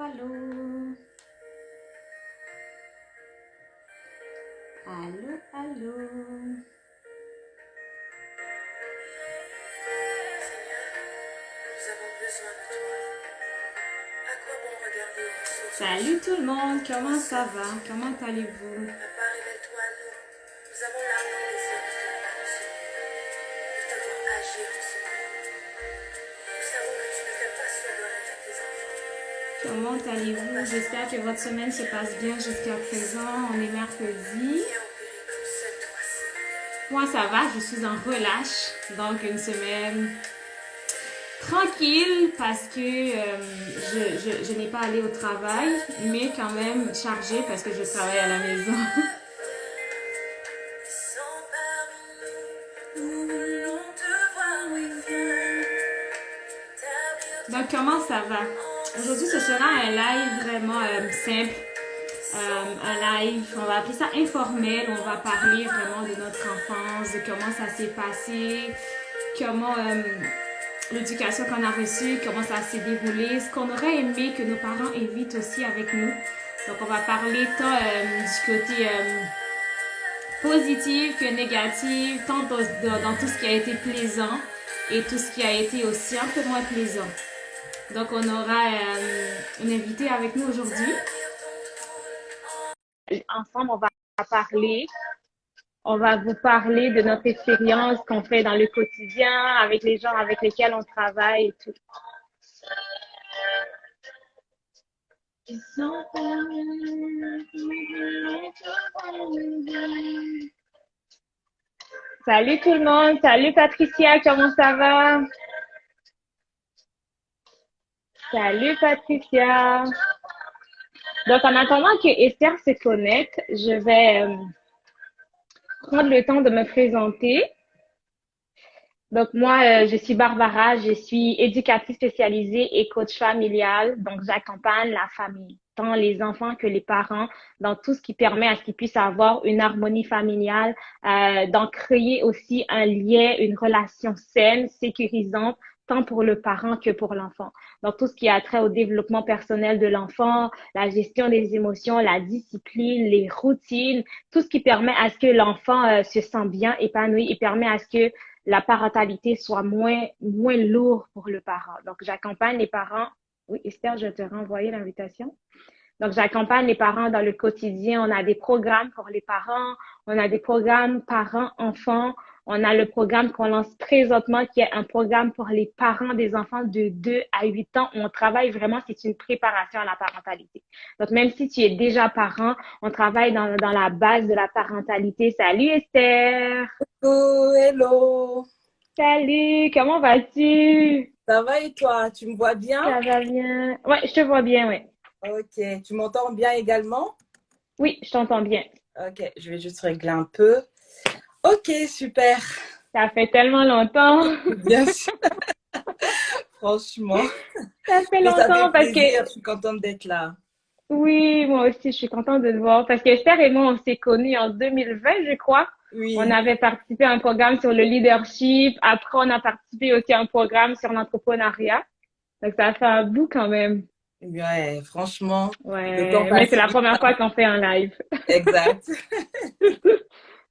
Allô, allô, allô. Nous avons besoin de toi. À quoi bon regarder aux sources de Salut tout le monde, comment ça va? Comment allez-vous? Papa, révèle-toi à nous. Nous avons l'ardent désir de te voir en ce moment, de te voir agir en ce moment. Nous savons que tu ne fais pas sourire à tes enfants. Comment allez-vous? J'espère que votre semaine se passe bien jusqu'à présent. On est mercredi. Viens opérer comme seul toi sais. Moi ça va, je suis en relâche, donc une semaine tranquille parce que je n'ai pas allé au travail, mais quand même chargée parce que je travaille à la maison. Sans parmi nous, nous voulons te voir, oui, viens. Donc comment ça va? Aujourd'hui ce sera un live vraiment simple. Un live, on va appeler ça informel, on va parler vraiment de notre enfance, de comment ça s'est passé, comment l'éducation qu'on a reçue, comment ça s'est déroulé, ce qu'on aurait aimé que nos parents évitent aussi avec nous. Donc on va parler tant du côté positif que négatif, tant dans tout ce qui a été plaisant et tout ce qui a été aussi un peu moins plaisant. Donc on aura une invitée avec nous aujourd'hui. Ensemble, on va parler. On va vous parler de notre expérience qu'on fait dans le quotidien, avec les gens avec lesquels on travaille et tout. Salut tout le monde, salut Patricia, comment ça va? Salut Patricia. Donc en attendant que Esther se connecte, je vais prendre le temps de me présenter. Donc moi, je suis Barbara, je suis éducatrice spécialisée et coach familial. Donc j'accompagne la famille, tant les enfants que les parents, dans tout ce qui permet à ce qu'ils puissent avoir une harmonie familiale, d'en créer aussi un lien, une relation saine, sécurisante, tant pour le parent que pour l'enfant. Donc tout ce qui a trait au développement personnel de l'enfant, la gestion des émotions, la discipline, les routines, tout ce qui permet à ce que l'enfant se sent bien épanoui et permet à ce que la parentalité soit moins lourde pour le parent. Donc, j'accompagne les parents. Oui, Esther, je te renvoyer l'invitation. Donc, j'accompagne les parents dans le quotidien. On a des programmes pour les parents. On a des programmes parents-enfants. On a le programme qu'on lance présentement, qui est un programme pour les parents des enfants de 2 à 8 ans. Où on travaille vraiment, c'est une préparation à la parentalité. Donc, même si tu es déjà parent, on travaille dans la base de la parentalité. Salut Esther! Oh, hello, Salut, comment vas-tu? ça va et toi? Tu me vois bien? Ça va bien? Ouais, je te vois bien, ouais. Ok, tu m'entends bien également? Oui, je t'entends bien. Ok, je vais juste régler un peu. Ok, super. Ça fait tellement longtemps. Bien sûr, franchement. Ça fait Mais ça fait longtemps parce que, plaisir, je suis contente d'être là. oui, moi aussi, je suis contente de te voir parce que Esther et moi, on s'est connus en 2020, je crois. On Oui, avait participé à un programme sur le leadership. Après, on a participé aussi à un programme sur l'entrepreneuriat. Donc, ça fait un bout quand même. ouais, franchement, le temps Ouais, mais c'est passe la vite. première fois qu'on fait un live. Exact.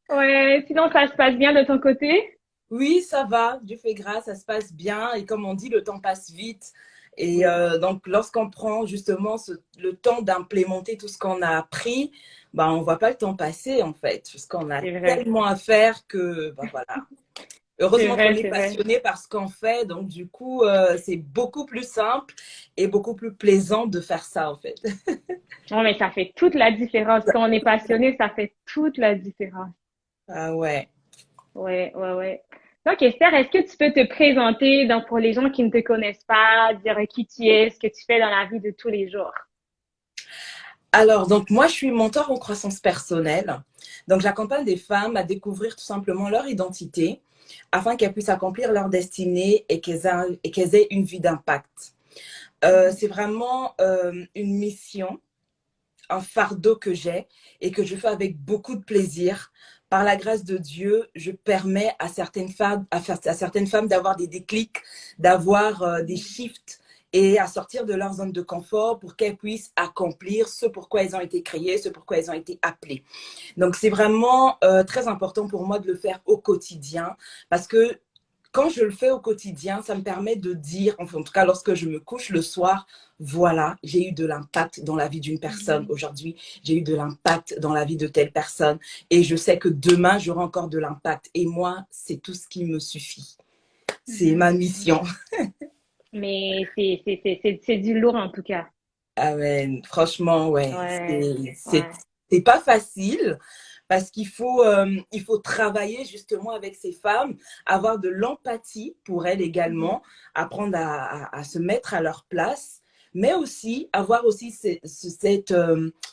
Ouais, sinon, ça se passe bien de ton côté? Oui, ça va, Dieu fait grâce, ça se passe bien. Et comme on dit, le temps passe vite. Et Oui, donc, lorsqu'on prend justement le temps d'implémenter tout ce qu'on a appris, bah, on ne voit pas le temps passer en fait, parce qu'on a c'est vrai. tellement à faire que, bah, voilà. C'est Heureusement qu'on vrai, est c'est vrai. passionné par ce qu'on fait, donc du coup, c'est beaucoup plus simple et beaucoup plus plaisant de faire ça en fait. Non, mais ça fait toute la différence. Quand on est passionné, ça fait toute la différence. Ah ouais. Ouais, ouais, ouais. Donc, Esther, est-ce que tu peux te présenter donc, pour les gens qui ne te connaissent pas, dire qui tu es, ce que tu fais dans la vie de tous les jours? Alors, donc moi, je suis mentor en croissance personnelle. Donc, j'accompagne des femmes à découvrir tout simplement leur identité afin qu'elles puissent accomplir leur destinée et qu'elles aient une vie d'impact. Mhm. C'est vraiment une mission, un fardeau que j'ai et que je fais avec beaucoup de plaisir. Par la grâce de Dieu, je permets à certaines femmes d'avoir des déclics, d'avoir des shifts et à sortir de leur zone de confort pour qu'elles puissent accomplir ce pourquoi elles ont été créées, ce pourquoi elles ont été appelées. Donc, c'est vraiment très important pour moi de le faire au quotidien parce que quand je le fais au quotidien, ça me permet de dire, enfin, en tout cas lorsque je me couche le soir, voilà, j'ai eu de l'impact dans la vie d'une personne. Aujourd'hui, j'ai eu de l'impact dans la vie de telle personne et je sais que demain, j'aurai encore de l'impact. Et moi, c'est tout ce qui me suffit. C'est ma mission. Mais c'est du lourd en tout cas. Amen. Franchement, ouais, Ouais, ouais. c'est pas facile parce il faut travailler justement avec ces femmes, avoir de l'empathie pour elles Mhm, également, apprendre à se mettre à leur place, mais aussi avoir aussi cette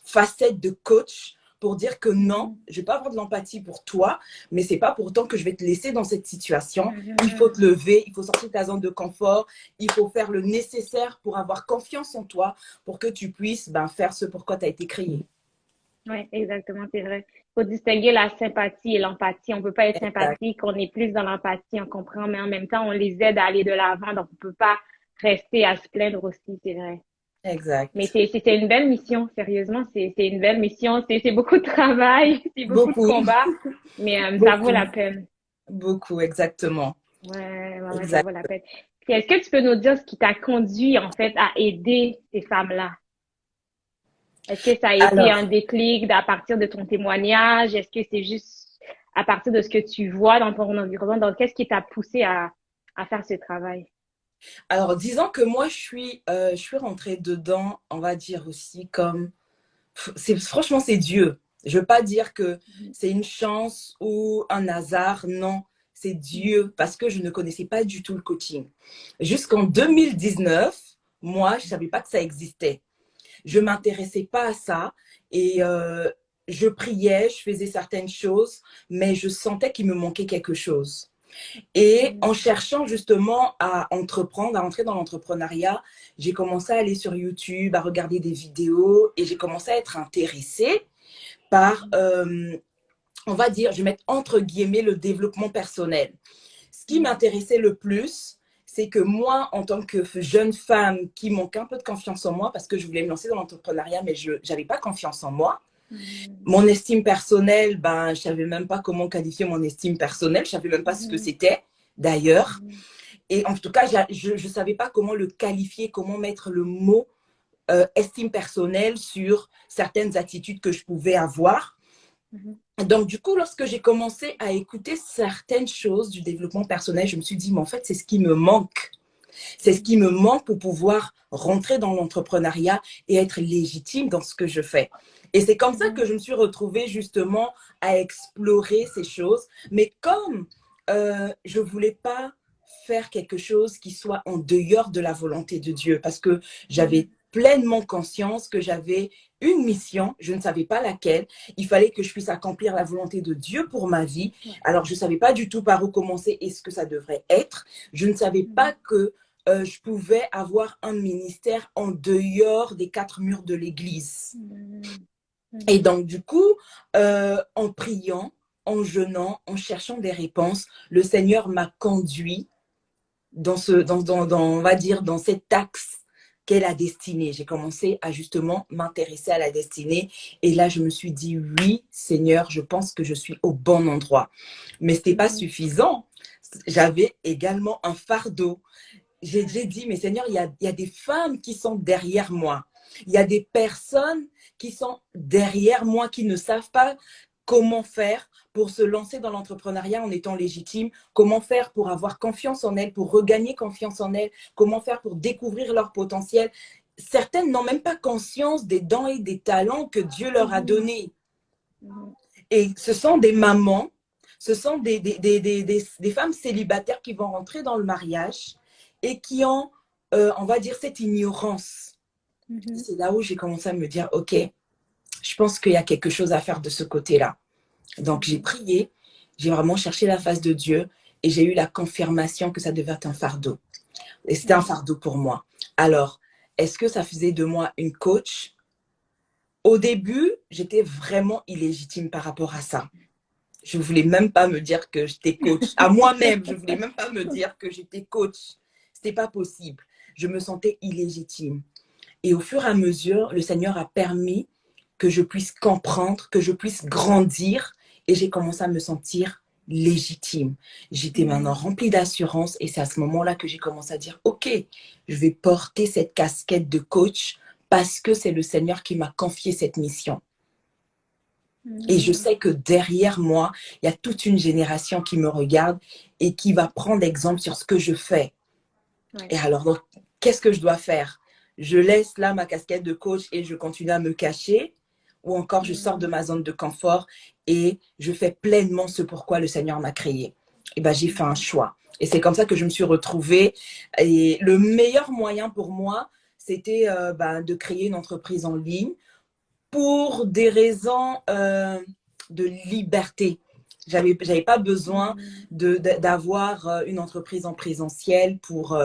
facette de coach pour dire que non, mhm, je vais pas avoir de l'empathie pour toi, mais c'est pas pour autant que je vais te laisser dans cette situation. Il faut mhm. te lever, il faut sortir de ta zone de confort, il faut faire le nécessaire pour avoir confiance en toi, pour que tu puisses faire ce pourquoi tu as été créé. Oui, exactement, c'est vrai. Il faut distinguer la sympathie et l'empathie. On peut pas être Exact. sympathique, on est plus dans l'empathie, on comprend, mais en même temps, on les aide à aller de l'avant, donc on peut pas rester à se plaindre aussi, c'est vrai. Mais Exact. c'est une belle mission, sérieusement, c'est une belle mission. C'est beaucoup de travail, c'est beaucoup de Beaucoup, combats, mais ça vaut beaucoup, la peine. beaucoup, exactement. Ouais, ça vaut Exact. la peine. Puis est-ce que tu peux nous dire ce qui t'a conduit, en fait, à aider ces femmes-là? Est-ce que ça a été un Alors, déclic à partir de ton témoignage? Est-ce que c'est juste à partir de ce que tu vois dans ton environnement? Donc, qu'est-ce qui t'a poussé à faire ce travail? disons que moi, je suis rentrée dedans, on va dire aussi comme, franchement, c'est Dieu. Je veux pas dire que c'est une chance ou un hasard, non, c'est Dieu parce que je ne connaissais pas du tout le coaching. Jusqu'en 2019, moi, je savais pas que ça existait. Je m'intéressais pas à ça et je priais, je faisais certaines choses, mais je sentais qu'il me manquait quelque chose. Et en cherchant justement à entreprendre, à entrer dans l'entrepreneuriat, j'ai commencé à aller sur YouTube, à regarder des vidéos et j'ai commencé à être intéressée par, on va dire, je vais mettre entre guillemets le développement personnel. Ce qui m'intéressait le plus, c'est que moi, en tant que jeune femme qui manque un peu de confiance en moi, parce que je voulais me lancer dans l'entrepreneuriat, mais je n'avais pas confiance en moi, mon estime personnelle, je savais même pas comment qualifier mon estime personnelle, je savais même pas ce que c'était d'ailleurs. Et en tout cas, je savais pas comment le qualifier, comment mettre le mot estime personnelle sur certaines attitudes que je pouvais avoir. Donc, du coup, lorsque j'ai commencé à écouter certaines choses du développement personnel, je me suis dit, mais en fait, c'est ce qui me manque. C'est ce qui me manque pour pouvoir rentrer dans l'entrepreneuriat et être légitime dans ce que je fais. Et c'est comme ça que je me suis retrouvée justement à explorer ces choses. Mais comme je ne voulais pas faire quelque chose qui soit en dehors de la volonté de Dieu, parce que j'avais pleinement conscience que j'avais une mission, je ne savais pas laquelle. Il fallait que je puisse accomplir la volonté de Dieu pour ma vie. Alors, je ne savais pas du tout par où commencer et ce que ça devrait être. Je ne savais pas que je pouvais avoir un ministère en dehors des quatre murs de l'église. Et donc, du coup, en priant, en jeûnant, en cherchant des réponses, le Seigneur m'a conduit on va dire, dans cet axe qu'est la destinée. J'ai commencé à justement m'intéresser à la destinée. Et là, je me suis dit, oui, Seigneur, je pense que je suis au bon endroit. Mais ce n'était pas suffisant. J'avais également un fardeau. J'ai dit, mais Seigneur, il y a des femmes qui sont derrière moi. Il y a des personnes qui sont derrière moi, qui ne savent pas comment faire pour se lancer dans l'entrepreneuriat en étant légitime, comment faire pour avoir confiance en elles, pour regagner confiance en elles, comment faire pour découvrir leur potentiel. Certaines n'ont même pas conscience des dons et des talents que Dieu leur a donnés. Et ce sont des mamans, ce sont des femmes célibataires qui vont rentrer dans le mariage et qui ont, on va dire, cette ignorance. C'est là où j'ai commencé à me dire, OK, je pense qu'il y a quelque chose à faire de ce côté-là. Donc, j'ai prié, j'ai vraiment cherché la face de Dieu et j'ai eu la confirmation que ça devait être un fardeau. Et c'était un fardeau pour moi. Alors, est-ce que ça faisait de moi une coach? Au début, j'étais vraiment illégitime par rapport à ça. Je ne voulais même pas me dire que j'étais coach. À moi-même, je ne voulais même pas me dire que j'étais coach. Ce n'était pas possible. je me sentais illégitime. Et au fur et à mesure, le Seigneur a permis que je puisse comprendre, que je puisse grandir et j'ai commencé à me sentir légitime. J'étais maintenant remplie d'assurance et c'est à ce moment-là que j'ai commencé à dire, OK, je vais porter cette casquette de coach parce que c'est le Seigneur qui m'a confié cette mission. Et je sais que derrière moi, il y a toute une génération qui me regarde et qui va prendre exemple sur ce que je fais. Ouais. Et alors, donc, qu'est-ce que je dois faire? Je laisse là ma casquette de coach et je continue à me cacher ou encore je sors de ma zone de confort et je fais pleinement ce pourquoi le Seigneur m'a créé. Et ben, j'ai fait un choix. Et c'est comme ça que je me suis retrouvée. Et le meilleur moyen pour moi, c'était de créer une entreprise en ligne pour des raisons de liberté. J'avais pas besoin d'avoir une entreprise en présentiel pour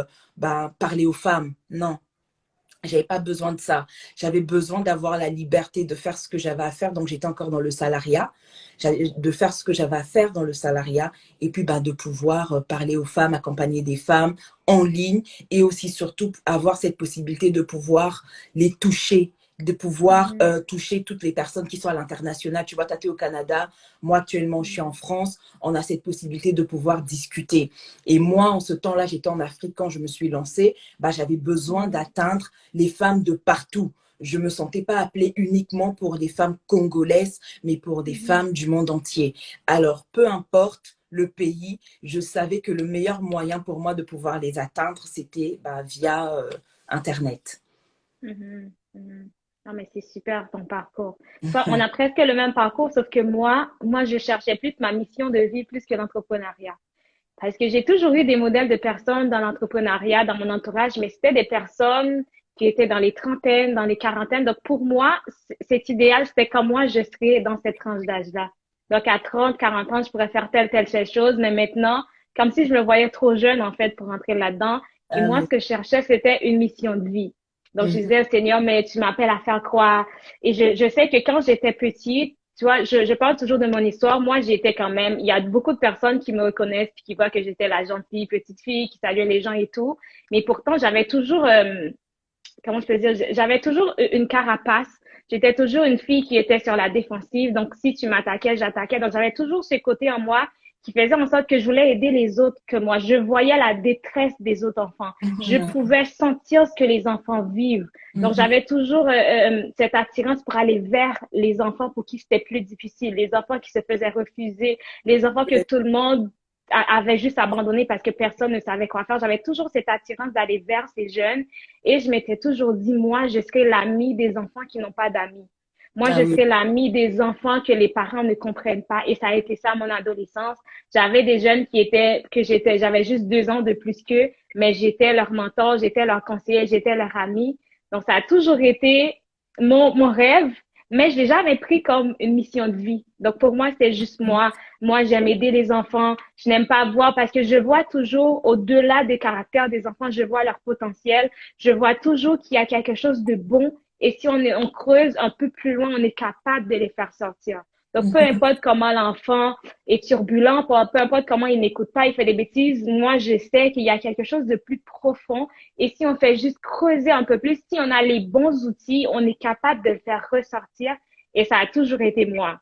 parler aux femmes. Non, j'avais pas besoin de ça. J'avais besoin d'avoir la liberté de faire ce que j'avais à faire. Donc, j'étais encore dans le salariat. De faire ce que j'avais à faire dans le salariat et puis de pouvoir parler aux femmes, accompagner des femmes en ligne et aussi surtout avoir cette possibilité de pouvoir les toucher, de pouvoir toucher toutes les personnes qui sont à l'international. Tu vois, tu es au Canada, moi actuellement je suis en France, on a cette possibilité de pouvoir discuter. Et moi, en ce temps-là, j'étais en Afrique quand je me suis lancée, j'avais besoin d'atteindre les femmes de partout. Je ne me sentais pas appelée uniquement pour des femmes congolaises, mais pour des femmes du monde entier. Alors, peu importe le pays, je savais que le meilleur moyen pour moi de pouvoir les atteindre, c'était via Internet. Non, mais c'est super ton parcours. Toi, on a presque le même parcours, sauf que moi, je cherchais plus ma mission de vie plus que l'entrepreneuriat. Parce que j'ai toujours eu des modèles de personnes dans l'entrepreneuriat, dans mon entourage, mais c'était des personnes qui étaient dans les trentaines, dans les quarantaines. Donc, pour moi, cet idéal, c'était comme moi, je serais dans cette tranche d'âge-là. Donc, à 30, 40 ans, je pourrais faire telle chose, mais maintenant, comme si je me voyais trop jeune, en fait, pour entrer là-dedans. Et moi, ce que je cherchais, c'était une mission de vie. Donc, je disais, Seigneur, mais tu m'appelles à faire quoi? Et je sais que quand j'étais petite, tu vois, je parle toujours de mon histoire. Moi, j'étais quand même, il y a beaucoup de personnes qui me reconnaissent puis qui voient que j'étais la gentille petite fille qui saluait les gens et tout. Mais pourtant, j'avais toujours, comment je peux dire, j'avais toujours une carapace. J'étais toujours une fille qui était sur la défensive. Donc, si tu m'attaquais, j'attaquais. Donc, j'avais toujours ce côté en moi qui faisait en sorte que je voulais aider les autres que moi. Je voyais la détresse des autres enfants. Je pouvais sentir ce que les enfants vivent. Donc, j'avais toujours cette attirance pour aller vers les enfants pour qui c'était plus difficile, les enfants qui se faisaient refuser, les enfants que tout le monde avait juste abandonné parce que personne ne savait quoi faire. J'avais toujours cette attirance d'aller vers ces jeunes et je m'étais toujours dit, moi, je serai l'amie des enfants qui n'ont pas d'amis. Moi, je serai l'amie des enfants que les parents ne comprennent pas. Et ça a été ça, mon adolescence. J'avais des jeunes j'avais juste 2 ans de plus qu'eux, mais j'étais leur mentor, j'étais leur conseiller, j'étais leur amie. Donc, ça a toujours été mon rêve, mais je l'ai jamais pris comme une mission de vie. Donc, pour moi, c'est juste moi. Moi, j'aime aider les enfants. Je n'aime pas voir parce que je vois toujours au-delà des caractères des enfants, je vois leur potentiel. Je vois toujours qu'il y a quelque chose de bon. Et si on creuse un peu plus loin, on est capable de les faire sortir. Donc, peu importe comment l'enfant est turbulent, peu importe comment il n'écoute pas, il fait des bêtises, moi, je sais qu'il y a quelque chose de plus profond. Et si on fait juste creuser un peu plus, si on a les bons outils, on est capable de le faire ressortir. Et ça a toujours été moi.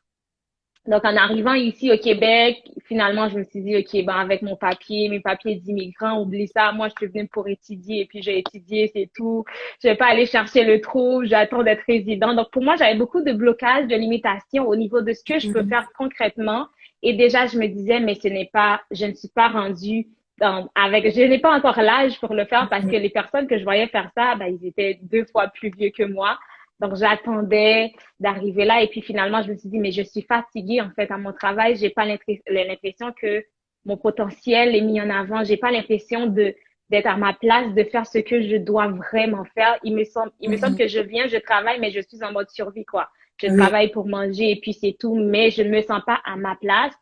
Donc, en arrivant ici au Québec, finalement, je me suis dit, OK, avec mes papiers d'immigrant, oublie ça. Moi, je suis venue pour étudier et puis j'ai étudié, c'est tout. Je vais pas aller chercher le trou, j'attends d'être résident. Donc, pour moi, j'avais beaucoup de blocages, de limitations au niveau de ce que je peux faire concrètement. Et déjà, je me disais, mais je ne suis pas rendue je n'ai pas encore l'âge pour le faire parce que les personnes que je voyais faire ça, ils étaient 2 fois plus vieux que moi. Donc, j'attendais d'arriver là. Et puis, finalement, je me suis dit, mais je suis fatiguée, en fait, à mon travail. J'ai pas l'impression que mon potentiel est mis en avant. J'ai pas l'impression d'être à ma place, de faire ce que je dois vraiment faire. Il me semble que je travaille, mais je suis en mode survie, quoi. Je travaille pour manger et puis c'est tout, mais je ne me sens pas à ma place.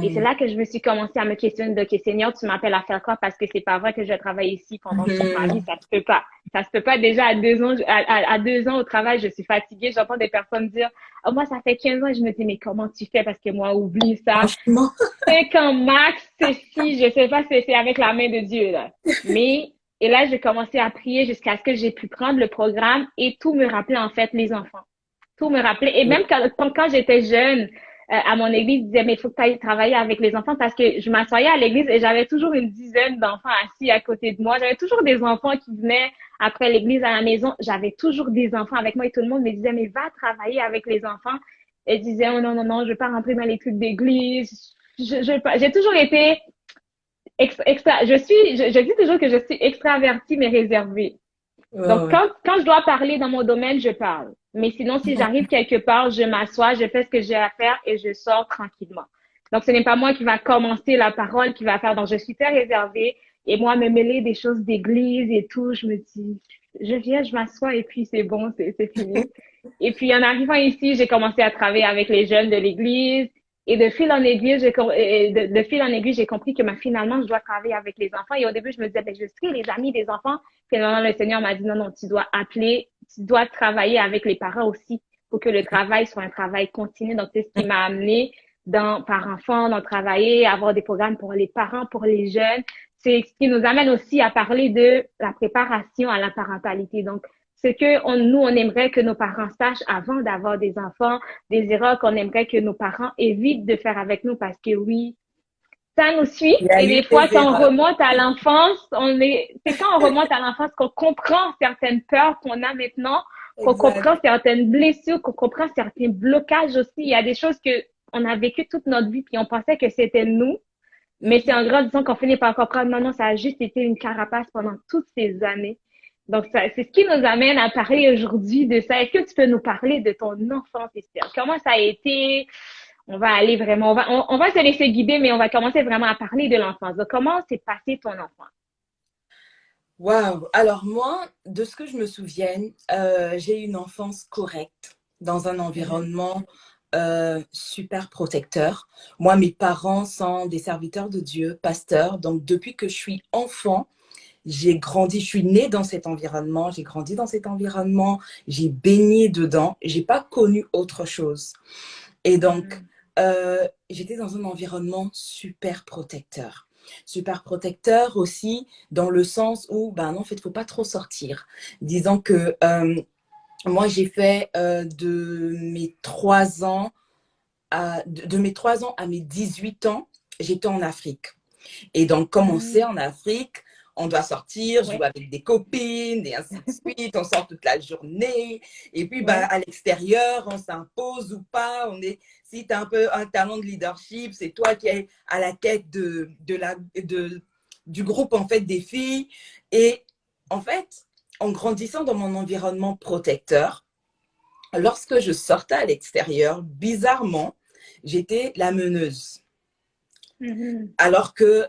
Et c'est là que je me suis commencé à me questionner de, OK, Seigneur, tu m'appelles à faire quoi? Parce que c'est pas vrai que je travaille ici pendant toute ma vie. Ça se peut pas. Ça se peut pas. Déjà, à 2 ans, à 2 ans au travail, je suis fatiguée. J'entends des personnes dire, oh, moi, ça fait 15 ans et je me dis, mais comment tu fais? Parce que moi, oublie ça. Franchement. 5 ans max, c'est si, je sais pas si c'est avec la main de Dieu, là. Mais Et là, j'ai commencé à prier jusqu'à ce que j'ai pu prendre le programme et tout me rappelait en fait les enfants. Tout me rappelait. Et même quand j'étais jeune, à mon église, ils disaient, mais il faut que tu ailles travailler avec les enfants parce que je m'assoyais à l'église et j'avais toujours une dizaine d'enfants assis à côté de moi. J'avais toujours des enfants qui venaient après l'église à la maison. J'avais toujours des enfants avec moi et tout le monde me disait, mais va travailler avec les enfants. Et je disais, oh non, non, non, je veux pas rentrer dans les trucs d'église. J'ai toujours été je dis toujours que je suis extravertie mais réservée. Donc, Ouais, quand je dois parler dans mon domaine, je parle. Mais sinon, si j'arrive quelque part, je m'assois, je fais ce que j'ai à faire et je sors tranquillement. Donc, ce n'est pas moi qui va commencer la parole, qui va faire. Donc, je suis très réservée. Et moi, me mêler des choses d'église et tout, je me dis, je viens, je m'assois et puis c'est bon, c'est fini. Et puis, en arrivant ici, j'ai commencé à travailler avec les jeunes de l'église. Et de fil en aiguille, de fil en aiguille, j'ai compris que finalement, je dois travailler avec les enfants. Et au début, je me disais, ben, je serai les amis des enfants. Finalement, le Seigneur m'a dit, non, non, tu dois appeler, tu dois travailler avec les parents aussi pour que le travail soit un travail continu. Donc, c'est ce qui m'a amené par enfant, dans travailler, avoir des programmes pour les parents, pour les jeunes. C'est ce qui nous amène aussi à parler de la préparation à la parentalité. Donc, ce que nous, on aimerait que nos parents sachent avant d'avoir des enfants, des erreurs qu'on aimerait que nos parents évitent de faire avec nous parce que oui, ça nous suit. il y a Et eu des fois, des quand on erreurs. remonte à l'enfance, c'est quand on remonte à l'enfance qu'on comprend certaines peurs qu'on a maintenant, qu'on Exact. comprend certaines blessures, qu'on comprend certains blocages aussi. Il y a des choses que on a vécues toute notre vie puis on pensait que c'était nous. Mais c'est en grandissant qu'on finit par comprendre, non, non, ça a juste été une carapace pendant toutes ces années. Donc, c'est ce qui nous amène à parler aujourd'hui de ça. Est-ce que tu peux nous parler de ton enfance, Esther? Comment ça a été? On va aller vraiment, on va se laisser guider, mais on va commencer vraiment à parler de l'enfance. Donc, comment s'est passé ton enfance? Waouh! Alors moi, de ce que je me souvienne, j'ai eu une enfance correcte dans un Mhm. environnement super protecteur. Moi, mes parents sont des serviteurs de Dieu, pasteurs. Donc, depuis que je suis enfant, j'ai grandi, je suis née dans cet environnement, j'ai grandi dans cet environnement, j'ai baigné dedans, j'ai pas connu autre chose. Et donc, Mhm. j'étais dans un environnement super protecteur. Super protecteur aussi dans le sens où, ben non, en fait, il ne faut pas trop sortir. Disons que moi, j'ai fait de mes 3 ans de mes 3 ans à mes 18 ans, j'étais en Afrique. Et donc, comme on sait, Mhm. en Afrique, on doit sortir, jouer Ouais, avec des copines, et ainsi de suite. On sort toute la journée. Et puis, bah, ouais. à l'extérieur, on s'impose ou pas. Si tu as un peu un talent de leadership, c'est toi qui es à la tête du groupe, en fait, des filles. Et en fait, en grandissant dans mon environnement protecteur, lorsque je sortais à l'extérieur, bizarrement, j'étais la meneuse. Mhm. Alors que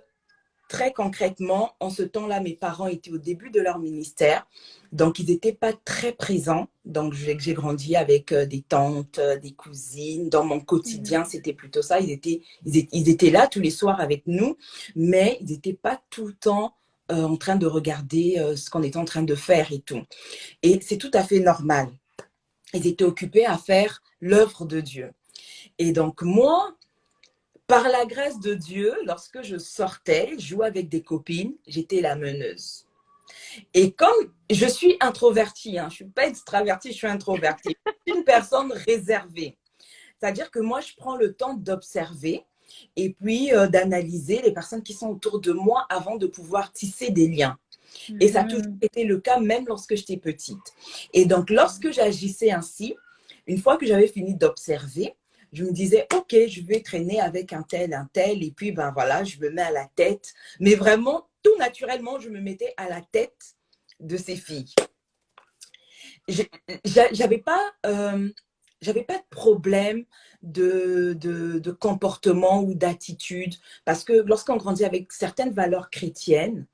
très concrètement, en ce temps-là, mes parents étaient au début de leur ministère, donc ils n'étaient pas très présents. Donc j'ai grandi avec des tantes, des cousines. Dans mon quotidien, Mhm. c'était plutôt ça. Ils étaient là tous les soirs avec nous, mais ils n'étaient pas tout le temps en train de regarder ce qu'on était en train de faire et tout. Et c'est tout à fait normal. Ils étaient occupés à faire l'œuvre de Dieu. Et donc moi, par la grâce de Dieu, lorsque je sortais, jouer avec des copines, j'étais la meneuse. Et comme je suis introvertie, hein, je ne suis pas extravertie, je suis introvertie. Je suis une personne réservée. C'est-à-dire que moi, je prends le temps d'observer et puis d'analyser les personnes qui sont autour de moi avant de pouvoir tisser des liens. Et ça a toujours Mhm. été le cas, même lorsque j'étais petite. Et donc, lorsque j'agissais ainsi, une fois que j'avais fini d'observer, je me disais, OK, je vais traîner avec un tel, et puis, ben voilà, je me mets à la tête. Mais vraiment, tout naturellement, je me mettais à la tête de ces filles. J'avais pas, j'avais pas de problème de comportement ou d'attitude, parce que lorsqu'on grandit avec certaines valeurs chrétiennes,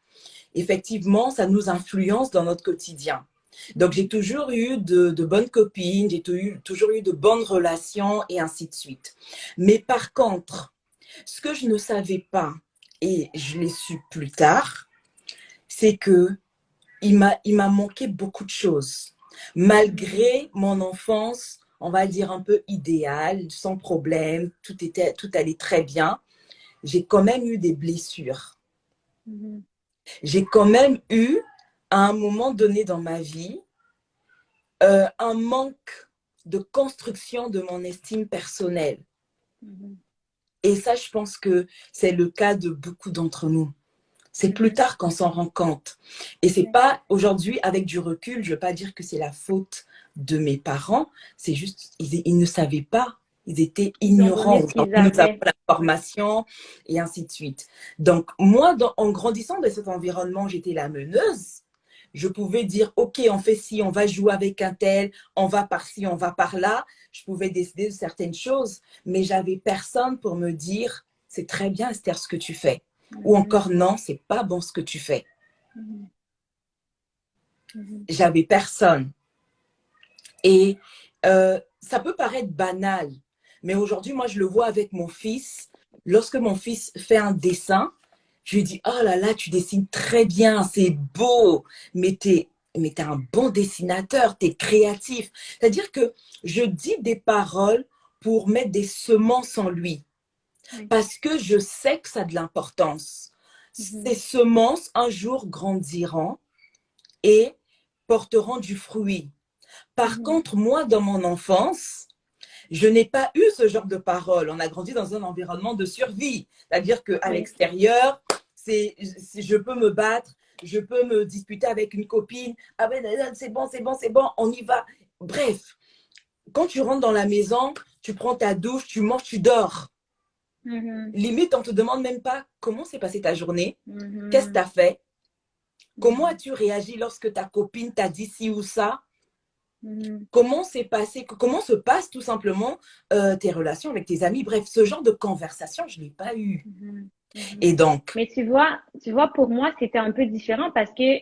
effectivement, ça nous influence dans notre quotidien. Donc, j'ai toujours eu de bonnes copines, j'ai toujours eu de bonnes relations et ainsi de suite. Mais par contre, ce que je ne savais pas, et je l'ai su plus tard, c'est que il m'a manqué beaucoup de choses. Mhm. Malgré mon enfance, on va dire un peu idéale, sans problème, tout allait très bien, j'ai quand même eu des blessures. Mhm. j'ai quand même eu, à un moment donné dans ma vie, un manque de construction de mon estime personnelle. Et ça, je pense que c'est le cas de beaucoup d'entre nous. C'est plus tard qu'on s'en rend compte. Et c'est pas aujourd'hui, avec du recul, je veux pas dire que c'est la faute de mes parents, c'est juste, ils ne savaient pas. Ils étaient ignorants. Aujourd'hui, nous avons la formation et ainsi de suite. Donc, moi, en grandissant dans cet environnement, j'étais la meneuse. Je pouvais dire, OK, on fait ci, on va jouer avec un tel, on va par-ci, on va par-là. Je pouvais décider de certaines choses, mais j'avais personne pour me dire, c'est très bien, Esther, ce que tu fais. Ou encore, non, c'est pas bon ce que tu fais. J'avais personne. Et ça peut paraître banal, mais aujourd'hui, moi, je le vois avec mon fils. Lorsque mon fils fait un dessin, je lui dis, oh là là, tu dessines très bien, c'est beau, mais t'es un bon dessinateur, t'es créatif. C'est-à-dire que je dis des paroles pour mettre des semences en lui. Parce que je sais que ça a de l'importance. Ces semences, un jour, grandiront et porteront du fruit. Par contre, moi, dans mon enfance, je n'ai pas eu ce genre de paroles. On a grandi dans un environnement de survie. C'est-à-dire qu'à l'extérieur, je peux me battre, je peux me disputer avec une copine. Ah ben, c'est bon, c'est bon, c'est bon, on y va. Bref, quand tu rentres dans la maison, tu prends ta douche, tu manges, tu dors. Limite, on ne te demande même pas comment s'est passée ta journée, qu'est-ce que tu as fait, comment as-tu réagi lorsque ta copine t'a dit ci ou ça, comment s'est passé, comment se passent tout simplement tes relations avec tes amis. Bref, ce genre de conversation, je ne l'ai pas eu. Et donc… Mais tu vois, pour moi, c'était un peu différent parce que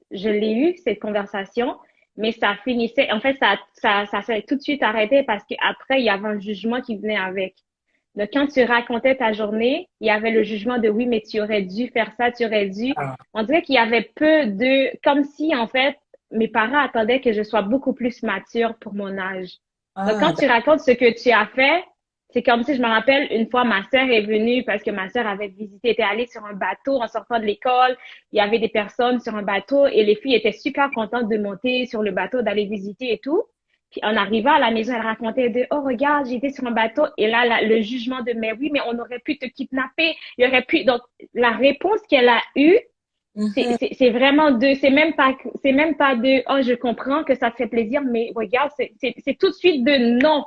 je l'ai eu, cette conversation, mais ça finissait, en fait, ça s'est tout de suite arrêté parce qu'après, il y avait un jugement qui venait avec. Donc, quand tu racontais ta journée, il y avait le jugement de oui, mais tu aurais dû faire ça, tu aurais dû. On dirait qu'il y avait peu de, comme si, en fait, mes parents attendaient que je sois beaucoup plus mature pour mon âge. Donc, quand tu racontes ce que tu as fait, c'est comme si je me rappelle, une fois, ma sœur est venue parce que ma sœur avait visité, était allée sur un bateau en sortant de l'école. Il y avait des personnes sur un bateau et les filles étaient super contentes de monter sur le bateau, d'aller visiter et tout. Puis en arrivant à la maison, elle racontait de oh regarde, j'étais sur un bateau et là le jugement de mais oui, mais on aurait pu te kidnapper, il y aurait pu donc la réponse qu'elle a eue c'est vraiment de c'est même pas de oh je comprends que ça te fait plaisir mais regarde c'est tout de suite de non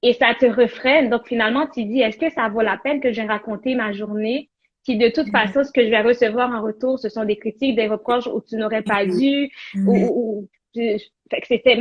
et ça te refraine donc finalement tu dis est-ce que ça vaut la peine que j'ai raconté ma journée si de toute façon ce que je vais recevoir en retour ce sont des critiques des reproches où tu n'aurais pas dû ou fait que c'était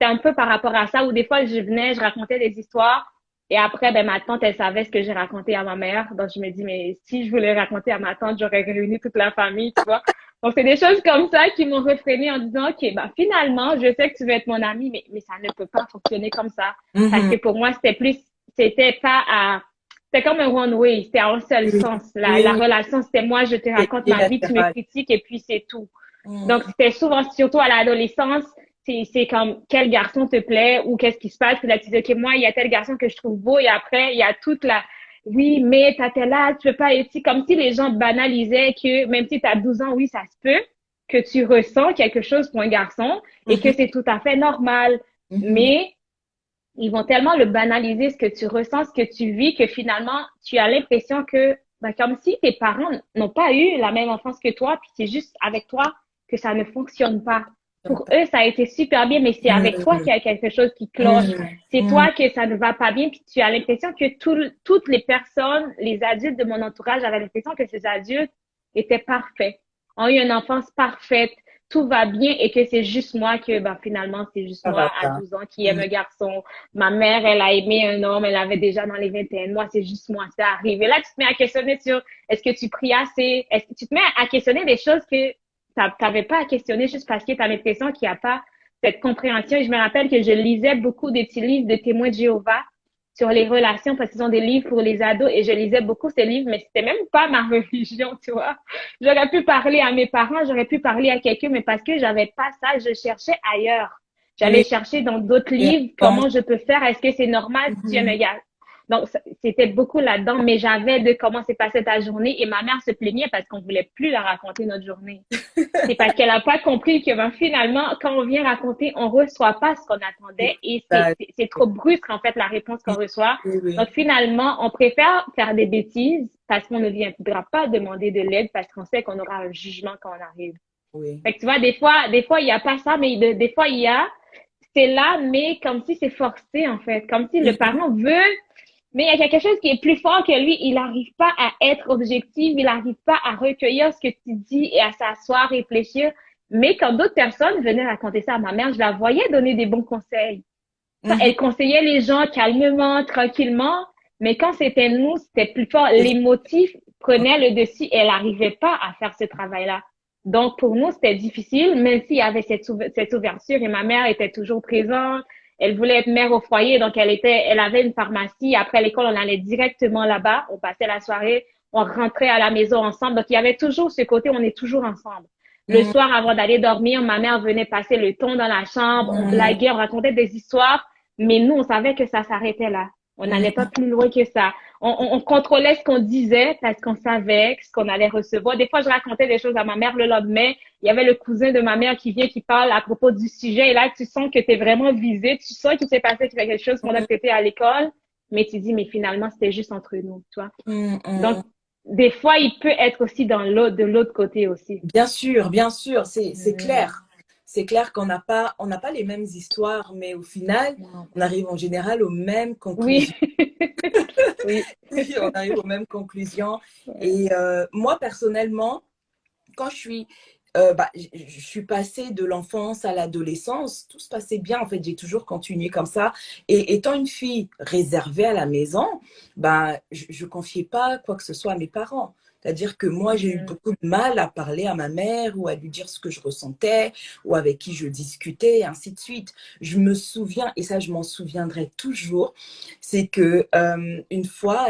un peu par rapport à ça où des fois je venais, je racontais des histoires et après ben ma tante elle savait ce que j'ai raconté à ma mère donc je me dis mais si je voulais raconter à ma tante j'aurais réuni toute la famille tu vois donc c'est des choses comme ça qui m'ont refréné en disant ok ben finalement je sais que tu veux être mon amie mais ça ne peut pas fonctionner comme ça parce que pour moi c'était pas à c'était comme un one way c'était en un seul sens la relation c'était moi je te raconte ma vie tu me critiques et puis c'est tout. Donc, c'était souvent, surtout à l'adolescence, c'est comme quel garçon te plaît ou qu'est-ce qui se passe. Puis là, tu dis, OK, moi, il y a tel garçon que je trouve beau et après, il y a toute la, oui, mais t'as tel âge, tu peux pas être comme si les gens banalisaient que même si t'as 12 ans, oui, ça se peut, que tu ressens quelque chose pour un garçon et que c'est tout à fait normal. Mais ils vont tellement le banaliser, ce que tu ressens, ce que tu vis, que finalement, tu as l'impression que, ben, comme si tes parents n'ont pas eu la même enfance que toi, puis c'est juste avec toi que ça ne fonctionne pas. Pour eux, ça a été super bien, mais c'est avec toi qu'il y a quelque chose qui cloche. C'est toi que ça ne va pas bien, puis tu as l'impression que toutes les personnes, les adultes de mon entourage avaient l'impression que ces adultes étaient parfaits, ont eu une enfance parfaite, tout va bien et que c'est juste moi que, ben, finalement, c'est juste moi à 12 ans qui aime un garçon. Ma mère, elle a aimé un homme, elle avait déjà dans les 21. Moi, c'est juste moi, c'est arrivé. Là, tu te mets à questionner sur est-ce que tu pries assez? Est-ce que tu te mets à questionner des choses que t'avais pas à questionner juste parce que t'as l'impression qu'il n'y a pas cette compréhension. Et je me rappelle que je lisais beaucoup des petits livres de témoins de Jéhovah sur les relations parce qu'ils ont des livres pour les ados et je lisais beaucoup ces livres, mais c'était même pas ma religion, tu vois. J'aurais pu parler à mes parents, j'aurais pu parler à quelqu'un, mais parce que j'avais pas ça, je cherchais ailleurs. J'allais chercher dans d'autres livres comment je peux faire, est-ce que c'est normal si tu aimes un gars. Donc, c'était beaucoup là-dedans, mais j'avais de comment s'est passée ta journée et ma mère se plaignait parce qu'on voulait plus la raconter notre journée. C'est parce qu'elle a pas compris que ben, finalement, quand on vient raconter, on reçoit pas ce qu'on attendait et Ça, c'est trop brusque en fait la réponse qu'on oui, reçoit. oui, oui, Donc finalement, on préfère faire des bêtises parce qu'on ne viendra pas demander de l'aide parce qu'on sait qu'on aura un jugement quand on arrive. oui. Fait que tu vois, des fois il y a pas ça, mais des fois il y a, c'est là, mais comme si c'est forcé en fait, comme si le Mhm. parent veut mais il y a quelque chose qui est plus fort que lui. Il n'arrive pas à être objectif. Il n'arrive pas à recueillir ce que tu dis et à s'asseoir, réfléchir. Mais quand d'autres personnes venaient raconter ça à ma mère, je la voyais donner des bons conseils. Mhm. Elle conseillait les gens calmement, tranquillement. Mais quand c'était nous, c'était plus fort. L'émotif prenait le dessus et elle n'arrivait pas à faire ce travail-là. Donc, pour nous, c'était difficile, même s'il y avait cette ouverture et ma mère était toujours présente. Elle voulait être mère au foyer, donc elle avait une pharmacie. Après l'école, on allait directement là-bas. On passait la soirée, on rentrait à la maison ensemble. Donc, il y avait toujours ce côté, on est toujours ensemble. Le Mhm. soir, avant d'aller dormir, ma mère venait passer le temps dans la chambre. On Mhm. blaguait, on racontait des histoires. Mais nous, on savait que ça s'arrêtait là. On n'allait pas plus loin que ça. On contrôlait ce qu'on disait parce qu'on savait ce qu'on allait recevoir. Des fois, je racontais des choses à ma mère le lendemain. Il y avait le cousin de ma mère qui vient, qui parle à propos du sujet. Et là, tu sens que tu es vraiment visé. Tu sens qu'il s'est passé quelque chose pendant que tu étais à l'école. Mais tu dis, mais finalement, c'était juste entre nous, tu vois. Mhm. Donc, Mhm. des fois, il peut être aussi de l'autre côté aussi. Bien sûr, c'est Mm. clair. C'est clair on n'a pas les mêmes histoires, mais au final, Non. on arrive en général aux mêmes Oui. conclusions. Oui. Oui, on arrive aux mêmes conclusions. Et moi, personnellement, quand je suis passée de l'enfance à l'adolescence, tout se passait bien. En fait, j'ai toujours continué comme ça. Et étant une fille réservée à la maison, je ne confiais pas quoi que ce soit à mes parents. C'est-à-dire que moi, j'ai eu Mhm. beaucoup de mal à parler à ma mère ou à lui dire ce que je ressentais ou avec qui je discutais, et ainsi de suite. Je me souviens, et ça, je m'en souviendrai toujours, c'est que une fois,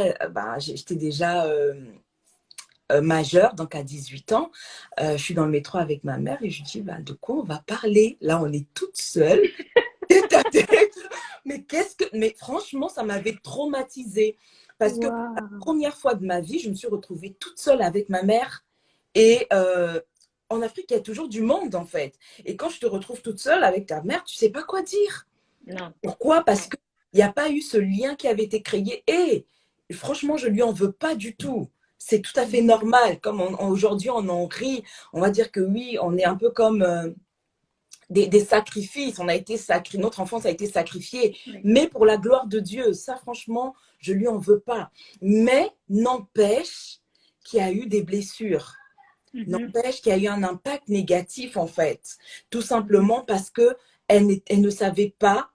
j'étais déjà majeure, donc à 18 ans, je suis dans le métro avec ma mère et je dis, de quoi on va parler? Là, on est toute seule, tête à tête. Mais franchement, ça m'avait traumatisée. Parce que pour la Wow. première fois de ma vie, je me suis retrouvée toute seule avec ma mère. Et en Afrique, il y a toujours du monde, en fait. Et quand je te retrouve toute seule avec ta mère, tu sais pas quoi dire. Non. Pourquoi? Parce Non. qu'il n'y a pas eu ce lien qui avait été créé. Et franchement, je lui en veux pas du tout. C'est tout à fait Mhm. normal. Comme aujourd'hui, on en rit. On va dire que oui, on est un peu comme des sacrifices. On a été notre enfance a été sacrifiée. Oui. Mais pour la gloire de Dieu, ça, franchement, je lui en veux pas. Mais n'empêche qu'il y a eu des blessures. Mhm. N'empêche qu'il y a eu un impact négatif, en fait. Tout Mhm. simplement parce que elle ne savait pas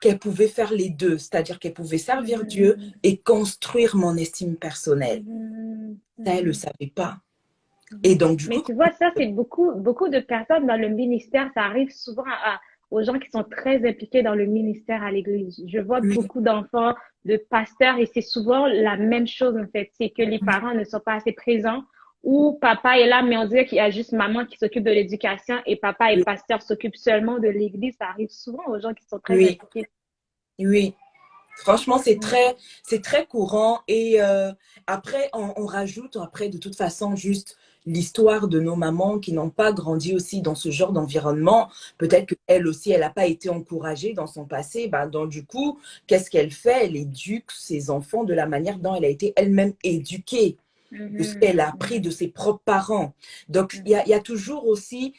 qu'elle pouvait faire les deux, c'est-à-dire qu'elle pouvait servir Dieu Mhm. et construire mon estime personnelle. Mhm. Ça, elle ne le Mhm. savait pas. Et Mhm. donc, du Mais coup, tu vois, ça, c'est beaucoup de personnes dans le ministère. Ça arrive souvent aux gens qui sont très impliqués dans le ministère à l'église. Je vois oui, beaucoup d'enfants, de pasteurs, et c'est souvent la même chose, en fait. C'est que les parents ne sont pas assez présents ou papa est là, mais on dirait qu'il y a juste maman qui s'occupe de l'éducation et papa et oui, pasteur s'occupent seulement de l'église. Ça arrive souvent aux gens qui sont très oui, impliqués. oui. Franchement, Mm. c'est très courant. Et après, on rajoute, après, de toute façon, juste l'histoire de nos mamans qui n'ont pas grandi aussi dans ce genre d'environnement. Peut-être qu'elle aussi, elle n'a pas été encouragée dans son passé. Donc, du coup, qu'est-ce qu'elle fait? Elle éduque ses enfants de la manière dont elle a été elle-même éduquée, de ce Mhm. qu'elle a appris Mhm. de ses propres parents. Donc, Mhm. il y a toujours aussi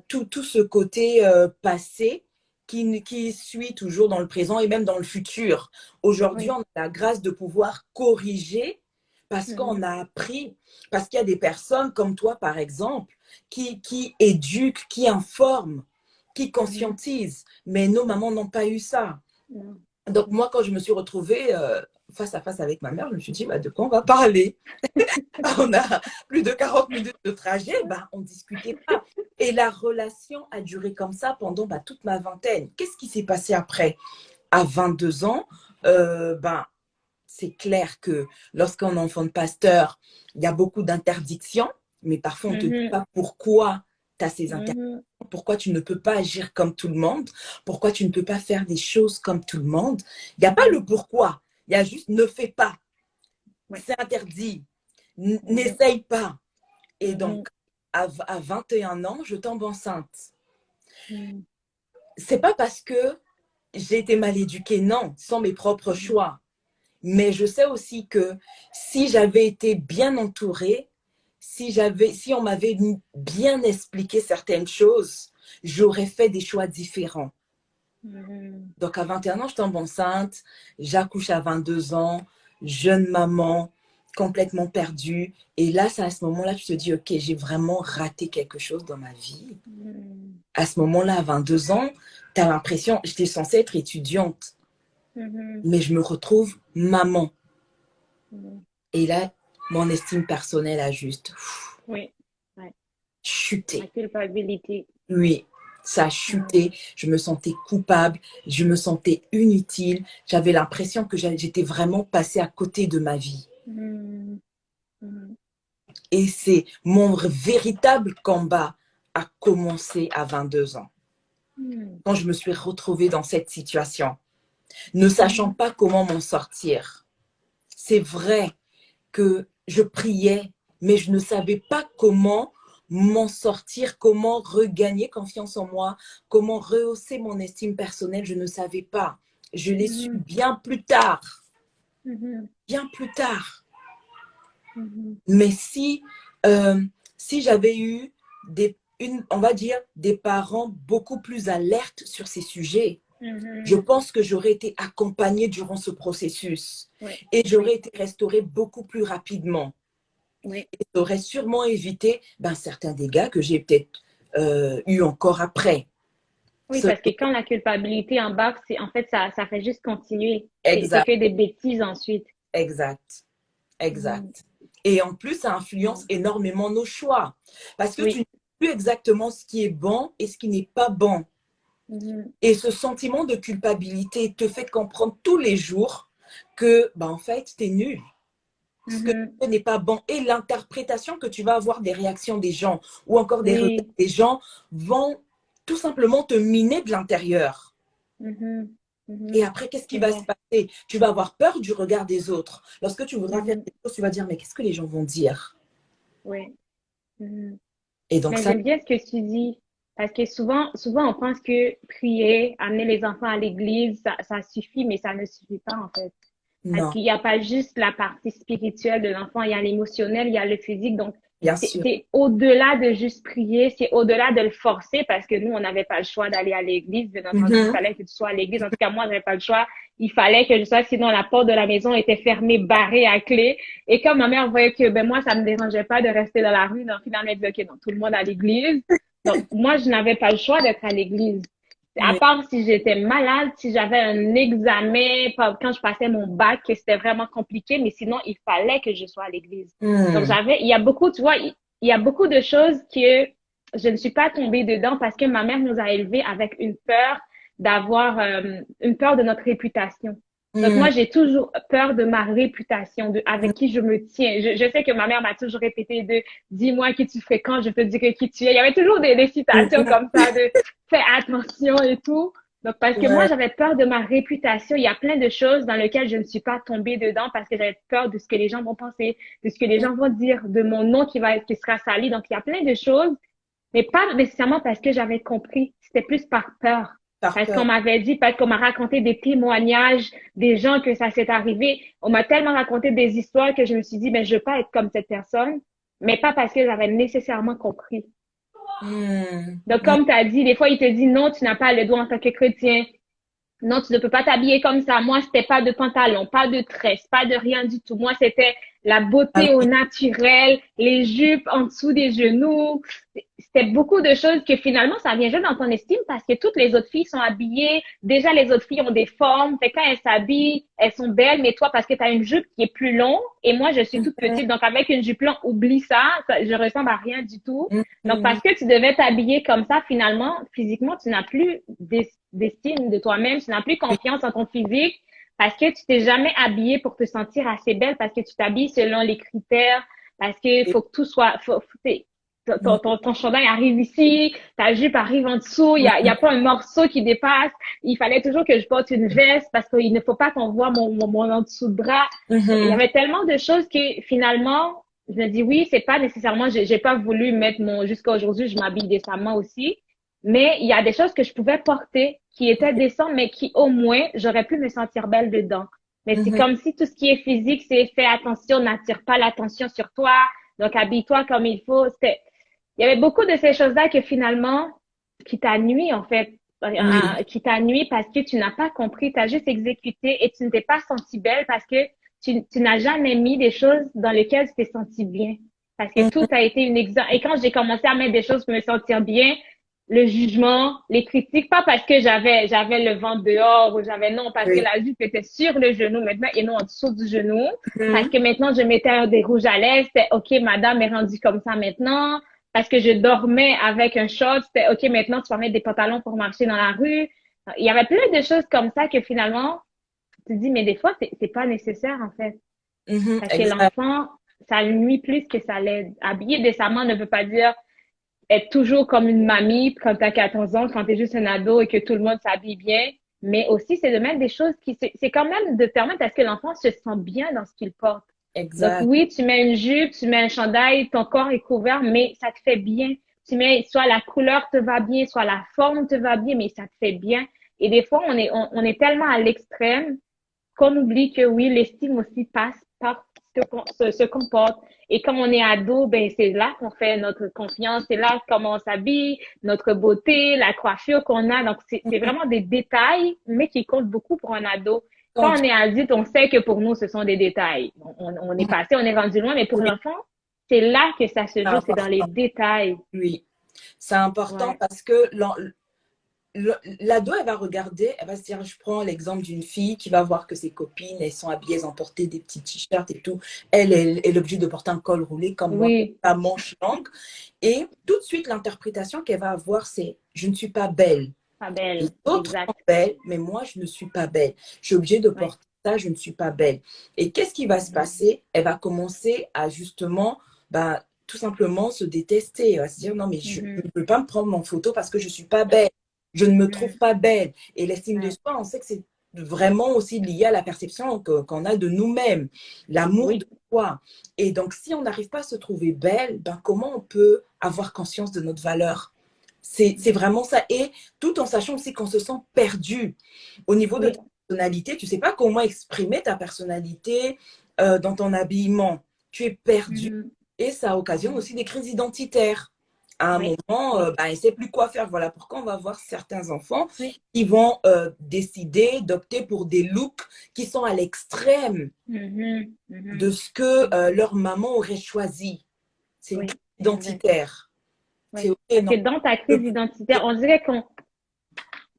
tout ce côté passé qui suit toujours dans le présent et même dans le futur. Aujourd'hui, Oui. on a la grâce de pouvoir corriger parce qu'on Mhm. a appris, parce qu'il y a des personnes comme toi, par exemple, qui éduquent, qui informent, qui Mhm. conscientisent. Mais nos mamans n'ont pas eu ça. Non. Donc, moi, quand je me suis retrouvée face à face avec ma mère, je me suis dit, de quoi on va parler? On a plus de 40 minutes de trajet, on ne discutait pas. Et la relation a duré comme ça pendant toute ma vingtaine. Qu'est-ce qui s'est passé après? À 22 ans, c'est clair que lorsqu'on est enfant de pasteur, il y a beaucoup d'interdictions, mais parfois on ne te dit Mhm. pas pourquoi tu as ces interdictions, Mhm. pourquoi tu ne peux pas agir comme tout le monde, pourquoi tu ne peux pas faire des choses comme tout le monde. Il n'y a pas le Mhm. pourquoi. Il y a juste ne fais pas. Ouais. C'est interdit. N'essaye pas. Et donc, à 21 ans, je tombe enceinte. C'est pas parce que j'ai été mal éduquée, non, sans mes propres choix. Mais je sais aussi que si j'avais été bien entourée, si on m'avait bien expliqué certaines choses, j'aurais fait des choix différents. Donc, à 21 ans, je tombe enceinte, j'accouche à 22 ans, jeune maman, complètement perdue. Et là, c'est à ce moment-là que tu te dis, OK, j'ai vraiment raté quelque chose dans ma vie. À ce moment-là, à 22 ans, tu as l'impression, j'étais censée être étudiante, mais je me retrouve maman. Et là, mon estime personnelle a juste Oui. Ouais. chuté. La culpabilité. Oui, ça a chuté. Je me sentais coupable, je me sentais inutile. J'avais l'impression que j'étais vraiment passée à côté de ma vie. Et c'est mon véritable combat a commencé à 22 ans. Quand je me suis retrouvée dans cette situation, ne sachant pas comment m'en sortir. C'est vrai que je priais, mais je ne savais pas comment m'en sortir, comment regagner confiance en moi, comment rehausser mon estime personnelle. Je ne savais pas. Je l'ai su bien plus tard. Bien plus tard. Mais si j'avais eu on va dire, des parents beaucoup plus alertes sur ces sujets, je pense que j'aurais été accompagnée durant ce processus et j'aurais été restaurée beaucoup plus rapidement. Et ça aurait sûrement évité certains dégâts que j'ai peut-être eu encore après. Oui, parce que quand la culpabilité embarque, en fait, ça fait juste continuer. C'est Exact, que des bêtises ensuite. exact. Et en plus, ça influence énormément nos choix. Parce que tu ne sais plus exactement ce qui est bon et ce qui n'est pas bon. Et ce sentiment de culpabilité te fait comprendre tous les jours que, en fait, tu es nul. Ce que tu fais n'est pas bon. Et l'interprétation que tu vas avoir des réactions des gens ou encore des regards des gens vont tout simplement te miner de l'intérieur. Et après, qu'est-ce qui va se passer? Tu vas avoir peur du regard des autres. Lorsque tu voudras faire quelque chose, tu vas dire, mais qu'est-ce que les gens vont dire? Oui. Et donc Mais ça, j'aime bien ce que tu dis. Parce que souvent, on pense que prier, amener les enfants à l'église, ça suffit, mais ça ne suffit pas, en fait. Parce non, qu'il n'y a pas juste la partie spirituelle de l'enfant, il y a l'émotionnel, il y a le physique. Donc, bien sûr. c'est au-delà de juste prier, c'est au-delà de le forcer parce que nous, on n'avait pas le choix d'aller à l'église. Bien entendu, il fallait que tu sois à l'église. En tout cas, moi, je n'avais pas le choix. Il fallait que je sois, sinon la porte de la maison était fermée, barrée à clé. Et comme ma mère voyait que, moi, ça me dérangeait pas de rester dans la rue, donc finalement, elle dit, OK, non, tout le monde à l'église. Donc, moi, je n'avais pas le choix d'être à l'église. À Oui. part si j'étais malade, si j'avais un examen, quand je passais mon bac, que c'était vraiment compliqué, mais sinon, il fallait que je sois à l'église. Donc, il y a beaucoup, tu vois, il y a beaucoup de choses que je ne suis pas tombée dedans parce que ma mère nous a élevés avec une peur une peur de notre réputation. Donc, moi, j'ai toujours peur de ma réputation, avec qui je me tiens. Je sais que ma mère m'a toujours répété de dis-moi qui tu fréquentes, je peux te dire qui tu es. Il y avait toujours des citations comme ça de fais attention et tout. Donc, parce que moi, Ouais. j'avais peur de ma réputation. Il y a plein de choses dans lesquelles je ne suis pas tombée dedans parce que j'avais peur de ce que les gens vont penser, de ce que les gens vont dire, de mon nom qui sera sali. Donc, il y a plein de choses, mais pas nécessairement parce que j'avais compris. C'était plus par peur. Par Parce qu'on peur. m'avait dit, parce qu'on m'a raconté des témoignages des gens que ça s'est arrivé. On m'a tellement raconté des histoires que je me suis dit, je veux pas être comme cette personne, mais pas parce que j'avais nécessairement compris. Donc, comme tu as dit, des fois, il te dit, non, tu n'as pas le droit en tant que chrétien. Non, tu ne peux pas t'habiller comme ça. Moi, c'était pas de pantalon, pas de tresse, pas de rien du tout. Moi, c'était la beauté au naturel, les jupes en dessous des genoux. C'était beaucoup de choses que finalement, ça vient juste dans ton estime parce que toutes les autres filles sont habillées. Déjà, les autres filles ont des formes. Fait quand elles s'habillent, elles sont belles, mais toi, parce que tu as une jupe qui est plus longue et moi, je suis toute petite. Donc, avec une jupe longue, oublie ça. Je ressemble à rien du tout. Donc, parce que tu devais t'habiller comme ça, finalement, physiquement, tu n'as plus d'estime de toi-même, tu n'as plus confiance en ton physique parce que tu t'es jamais habillée pour te sentir assez belle, parce que tu t'habilles selon les critères, parce que faut que tout soit, ton chandail arrive ici, ta jupe arrive en dessous, il y a pas un morceau qui dépasse. Il fallait toujours que je porte une veste parce qu'il ne faut pas qu'on voit mon en dessous de bras. Il y Mhm. avait tellement de choses que finalement, je me dis oui, c'est pas nécessairement, j'ai pas voulu mettre jusqu'à aujourd'hui, je m'habille décemment aussi. Mais il y a des choses que je pouvais porter qui étaient décentes, mais qui au moins, j'aurais pu me sentir belle dedans. Mais c'est Mhm. comme si tout ce qui est physique, c'est fais attention, n'attire pas l'attention sur toi. Donc, habille-toi comme il faut. Il y avait beaucoup de ces choses-là que finalement, qui t'a nuit, en fait, Oui. qui t'a nuit parce que tu n'as pas compris, tu as juste exécuté et tu ne t'es pas sentie belle parce que tu n'as jamais mis des choses dans lesquelles tu t'es sentie bien. Parce que tout Mhm. a été une exemple. Et quand j'ai commencé à mettre des choses pour me sentir bien, le jugement, les critiques, pas parce que j'avais le ventre dehors ou j'avais non, parce que Oui. la jupe était sur le genou maintenant et non en dessous du genou. Parce Mhm. que maintenant, je mettais des rouges à lèvres, c'était OK, madame est rendue comme ça maintenant. Parce que je dormais avec un short, c'était OK, maintenant tu vas mettre des pantalons pour marcher dans la rue. Il y avait plein de choses comme ça que finalement, tu te dis, mais des fois, c'est pas nécessaire, en fait. Mhm. Parce que Exact. l'enfant, ça nuit plus que ça l'aide. Habiller décemment ne veut pas dire être toujours comme une mamie quand t'as 14 ans, quand t'es juste un ado et que tout le monde s'habille bien. Mais aussi, c'est de mettre des choses c'est quand même de permettre à ce que l'enfant se sente bien dans ce qu'il porte. Donc Exact. oui, tu mets une jupe, tu mets un chandail, ton corps est couvert, mais ça te fait bien. Tu mets, soit la couleur te va bien, soit la forme te va bien, mais ça te fait bien. Et des fois, on est tellement à l'extrême qu'on oublie que oui, l'estime aussi passe par ce qu'on porte. Et quand on est ado, ben c'est là qu'on fait notre confiance, c'est là comment on s'habille, notre beauté, la coiffure qu'on a. Donc c'est vraiment des détails, mais qui comptent beaucoup pour un ado. Quand Quand on est adulte, on sait que pour nous, ce sont des détails. On est passé, on est rendu loin, mais pour oui, l'enfant, c'est là que ça se c'est joue, c'est dans les important. détails. Oui, c'est important Ouais. parce que l'ado, elle va regarder, elle va se dire, je prends l'exemple d'une fille qui va voir que ses copines, elles sont habillées, elles ont porté des petits t-shirts et tout. Elle est obligée de porter un col roulé comme moi, Oui. la manche longue. Et tout de suite, l'interprétation qu'elle va avoir, c'est, je ne suis pas belle. Pas Les belle. autres sont Exact. belles, mais moi, je ne suis pas belle. Je suis obligée de Ouais. porter ça, je ne suis pas belle. Et qu'est-ce qui va se Mhm. passer? Elle va commencer à justement, bah, tout simplement se détester. Elle va se dire, non, mais je ne Mhm. peux pas me prendre en photo parce que je ne suis pas belle. Je ne me trouve Mhm. pas belle. Et l'estime de Ouais. soi, on sait que c'est vraiment aussi lié à la perception qu'on a de nous-mêmes, l'amour de Oui. soi. Et donc, si on n'arrive pas à se trouver belle, ben, comment on peut avoir conscience de notre valeur? C'est vraiment ça. Et tout en sachant aussi qu'on se sent perdu au niveau de ta Oui. personnalité. Tu ne sais pas comment exprimer ta personnalité dans ton habillement. Tu es perdu Mhm. et ça occasionne Mhm. aussi des crises identitaires. À un Oui, moment, oui, ben, il ne sait plus quoi faire. Voilà pourquoi on va voir certains enfants oui. qui vont décider d'opter pour des looks qui sont à l'extrême Mhm, de mhm. ce que Mhm. leur maman aurait choisi. C'est une crise Oui, c'est vrai. identitaire. C'est Oui. OK, Parce non. que dans ta crise identitaire, on dirait qu'on,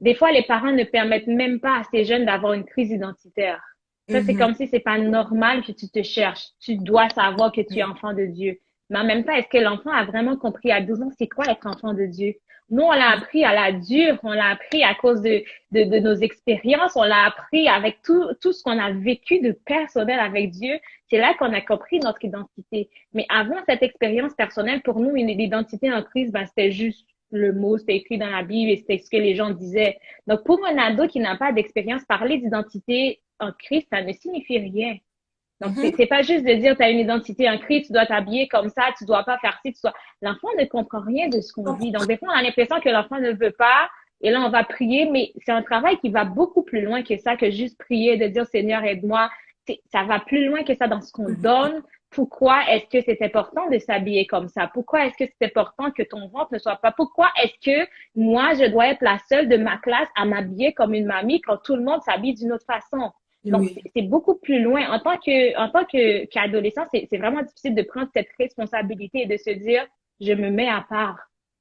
des fois, les parents ne permettent même pas à ces jeunes d'avoir une crise identitaire. Ça, c'est Mhm. comme si c'est pas normal que tu te cherches. Tu dois savoir que tu es enfant de Dieu. Mais en même temps, est-ce que l'enfant a vraiment compris à 12 ans c'est quoi être enfant de Dieu? Nous, on l'a appris à la dure, on l'a appris à cause de nos expériences, on l'a appris avec tout ce qu'on a vécu de personnel avec Dieu. C'est là qu'on a compris notre identité. Mais avant cette expérience personnelle, pour nous, l'identité en Christ, ben, c'était juste le mot, c'était écrit dans la Bible et c'était ce que les gens disaient. Donc, pour un ado qui n'a pas d'expérience, parler d'identité en Christ, ça ne signifie rien. Donc, Mhm. c'est pas juste de dire tu as une identité en Christ, tu dois t'habiller comme ça, tu dois pas faire ci, tu dois. L'enfant ne comprend rien de ce qu'on dit. Donc, des fois, on a l'impression que l'enfant ne veut pas, et là, on va prier, mais c'est un travail qui va beaucoup plus loin que ça, que juste prier, de dire Seigneur, aide-moi. Ça va plus loin que ça dans ce qu'on donne. Pourquoi est-ce que c'est important de s'habiller comme ça? Pourquoi est-ce que c'est important que ton ventre ne soit pas? Pourquoi est-ce que moi, je dois être la seule de ma classe à m'habiller comme une mamie quand tout le monde s'habille d'une autre façon? Donc, Oui. c'est beaucoup plus loin. Qu'adolescent, c'est vraiment difficile de prendre cette responsabilité et de se dire, je me mets à part.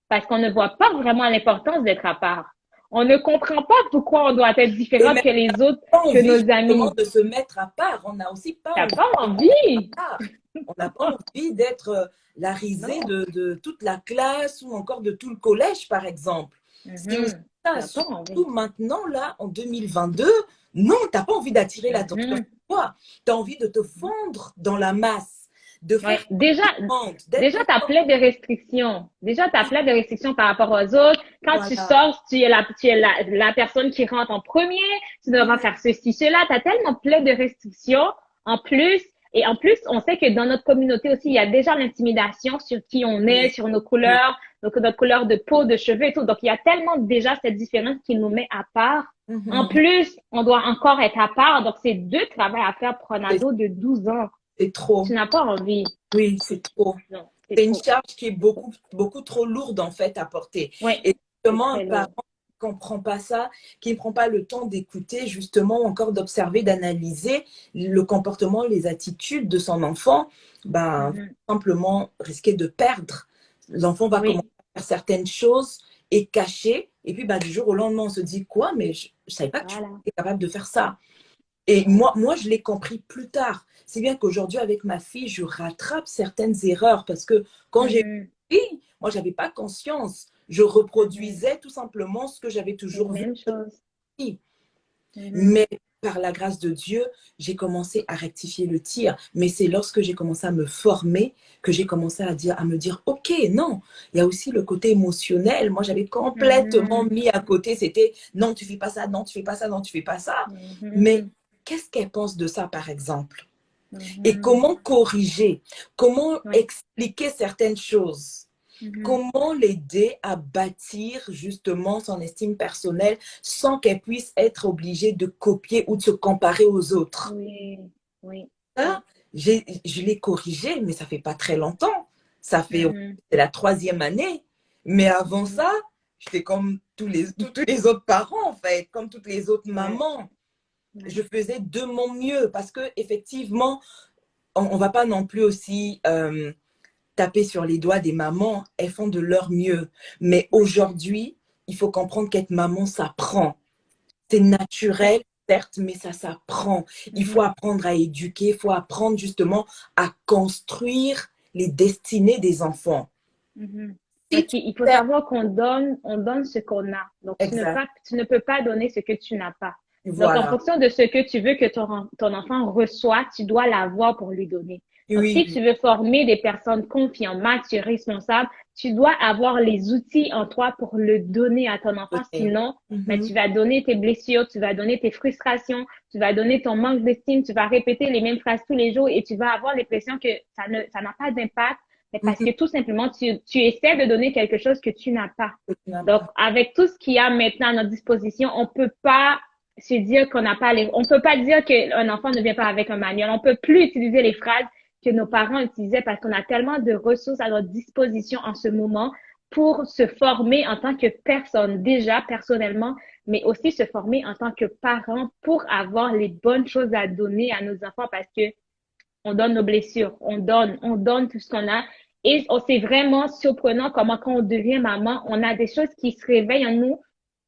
Parce qu'on ne voit pas vraiment l'importance d'être à part. On ne comprend pas pourquoi on doit être Et différente même que les autres, pas que envie nos justement amis. de se mettre à part. On n'a aussi pas T'as envie pas d'être envie? à part. On n'a pas envie d'être la risée Non. de toute la classe ou encore de tout le collège, par exemple. C'est aussi Mhm. ça, T'as pas envie. surtout maintenant, là, en 2022. Non, tu n'as pas envie d'attirer l'attention sur Mhm. toi. Tu as envie de te fondre dans la masse. de Ouais. faire comprendre, d'être Déjà, tu as encore, plein de restrictions. Déjà, tu as plein de restrictions par rapport aux autres. Quand tu voilà. sors, tu es la personne qui rentre en premier. Tu dois Mhm. faire ceci, cela. Tu as tellement plein de restrictions en plus. Et en plus, on sait que dans notre communauté aussi, il y a déjà l'intimidation sur qui on est, Oui, sur nos oui. couleurs, donc notre couleur de peau, de cheveux et tout. Donc, il y a tellement déjà cette différence qui nous met à part. En Mhm. plus, on doit encore être à part. Donc, c'est deux travails à faire pour un C'est ado de 12 ans. c'est trop. Tu n'as pas envie. Oui, c'est trop. Non, c'est C'est une trop. charge qui est beaucoup, beaucoup trop lourde en fait à porter. Oui, Et c'est justement, un très parent lourd. qui ne comprend pas ça, qui ne prend pas le temps d'écouter, justement, encore d'observer, d'analyser le comportement, les attitudes de son enfant, ben, Mhm. simplement risquer de perdre. L'enfant va commencer Oui, à faire certaines choses et cacher. Et puis, ben, du jour au lendemain, on se dit quoi? Mais je ne savais pas que tu voilà, étais capable de faire ça. Et voilà. moi je l'ai compris plus tard. C'est bien qu'aujourd'hui, avec ma fille, je rattrape certaines erreurs parce que quand j'ai eu Mhm. une fille, moi, je n'avais pas conscience. Je Mhm. reproduisais tout simplement ce que j'avais Les toujours vu. mêmes choses. Mhm. Mais par la grâce de Dieu, j'ai commencé à rectifier le tir. Mais c'est lorsque j'ai commencé à me former que j'ai commencé à me dire, OK, non, il y a aussi le côté émotionnel. Moi, j'avais complètement Mhm. mis à côté, c'était, non, tu fais pas ça, non, tu fais pas ça, non, tu fais pas ça. Mais Mhm. qu'est-ce qu'elle pense de ça, par exemple? Et Mhm. comment corriger? Comment Oui. expliquer certaines choses? Mhm. Comment l'aider à bâtir justement son estime personnelle sans qu'elle puisse être obligée de copier ou de se comparer aux autres? Oui, oui, Ça, oui. je l'ai corrigé, mais ça fait pas très longtemps. Ça fait, Mhm. c'est la troisième année. Mais avant Mhm. ça, j'étais comme tous les autres parents, en fait, comme toutes les autres Ouais, mamans. ouais. Je faisais de mon mieux parce que effectivement, on va pas non plus aussi taper sur les doigts des mamans, elles font de leur mieux. Mais Ouais. aujourd'hui, il faut comprendre qu'être maman, ça prend. C'est Ouais. naturel, certes, mais ça s'apprend. Il faut Mhm. apprendre à éduquer, il faut apprendre justement à construire les destinées des enfants. Mhm. Si Parce tu qu'il faut sais, savoir on donne ce qu'on a. Donc, exact, tu ne peux pas donner ce que tu n'as pas. Donc, en voilà. fonction de ce que tu veux que ton enfant reçoit, tu dois l'avoir pour lui donner. Donc, Oui, si oui, tu veux former des personnes confiantes, matures, responsables, tu dois avoir les outils en toi pour le donner à ton enfant. ok. Sinon, ben, Mhm, tu vas donner tes blessures, tu vas donner tes frustrations, tu vas donner ton manque d'estime, tu vas répéter les mêmes phrases tous les jours et tu vas avoir l'impression que ça n'a pas d'impact, mais parce mhm. que tout simplement, tu essaies de donner quelque chose que tu n'as pas. Tu n'as Donc, pas. avec tout ce qu'il y a maintenant à notre disposition, on peut pas se dire qu'on n'a pas on peut pas dire qu'un enfant ne vient pas avec un manuel. On peut plus utiliser les phrases que nos parents utilisaient parce qu'on a tellement de ressources à notre disposition en ce moment pour se former en tant que personne, déjà personnellement, mais aussi se former en tant que parent pour avoir les bonnes choses à donner à nos enfants parce que on donne nos blessures, on donne tout ce qu'on a. Et c'est vraiment surprenant comment quand on devient maman, on a des choses qui se réveillent en nous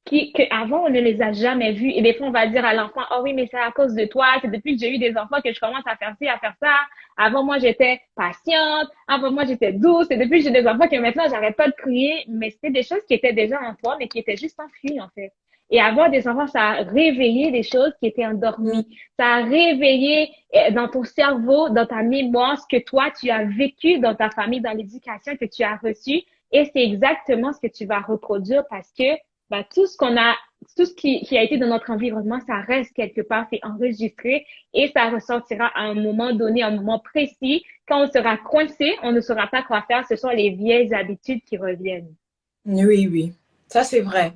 que avant on ne les a jamais vues. Et des fois, on va dire à l'enfant, oh oui, mais c'est à cause de toi. C'est depuis que j'ai eu des enfants que je commence à faire ci, à faire ça. Avant, moi, j'étais patiente. Avant, moi, j'étais douce. Et depuis que j'ai des enfants que maintenant, j'arrête pas de crier. Mais c'était des choses qui étaient déjà en toi, mais qui étaient juste enfuies, en fait. Et avoir des enfants, ça a réveillé des choses qui étaient Mhm. endormies. Ça a réveillé dans ton cerveau, dans ta mémoire, ce que toi, tu as vécu dans ta famille, dans l'éducation que tu as reçue. Et c'est exactement ce que tu vas reproduire parce que ben, tout ce qui a été dans notre environnement, ça reste quelque part, c'est enregistré et ça ressortira à un moment donné, à un moment précis. Quand on sera coincé, on ne saura pas quoi faire. Ce sont les vieilles habitudes qui reviennent. Oui, oui. Ça, c'est vrai.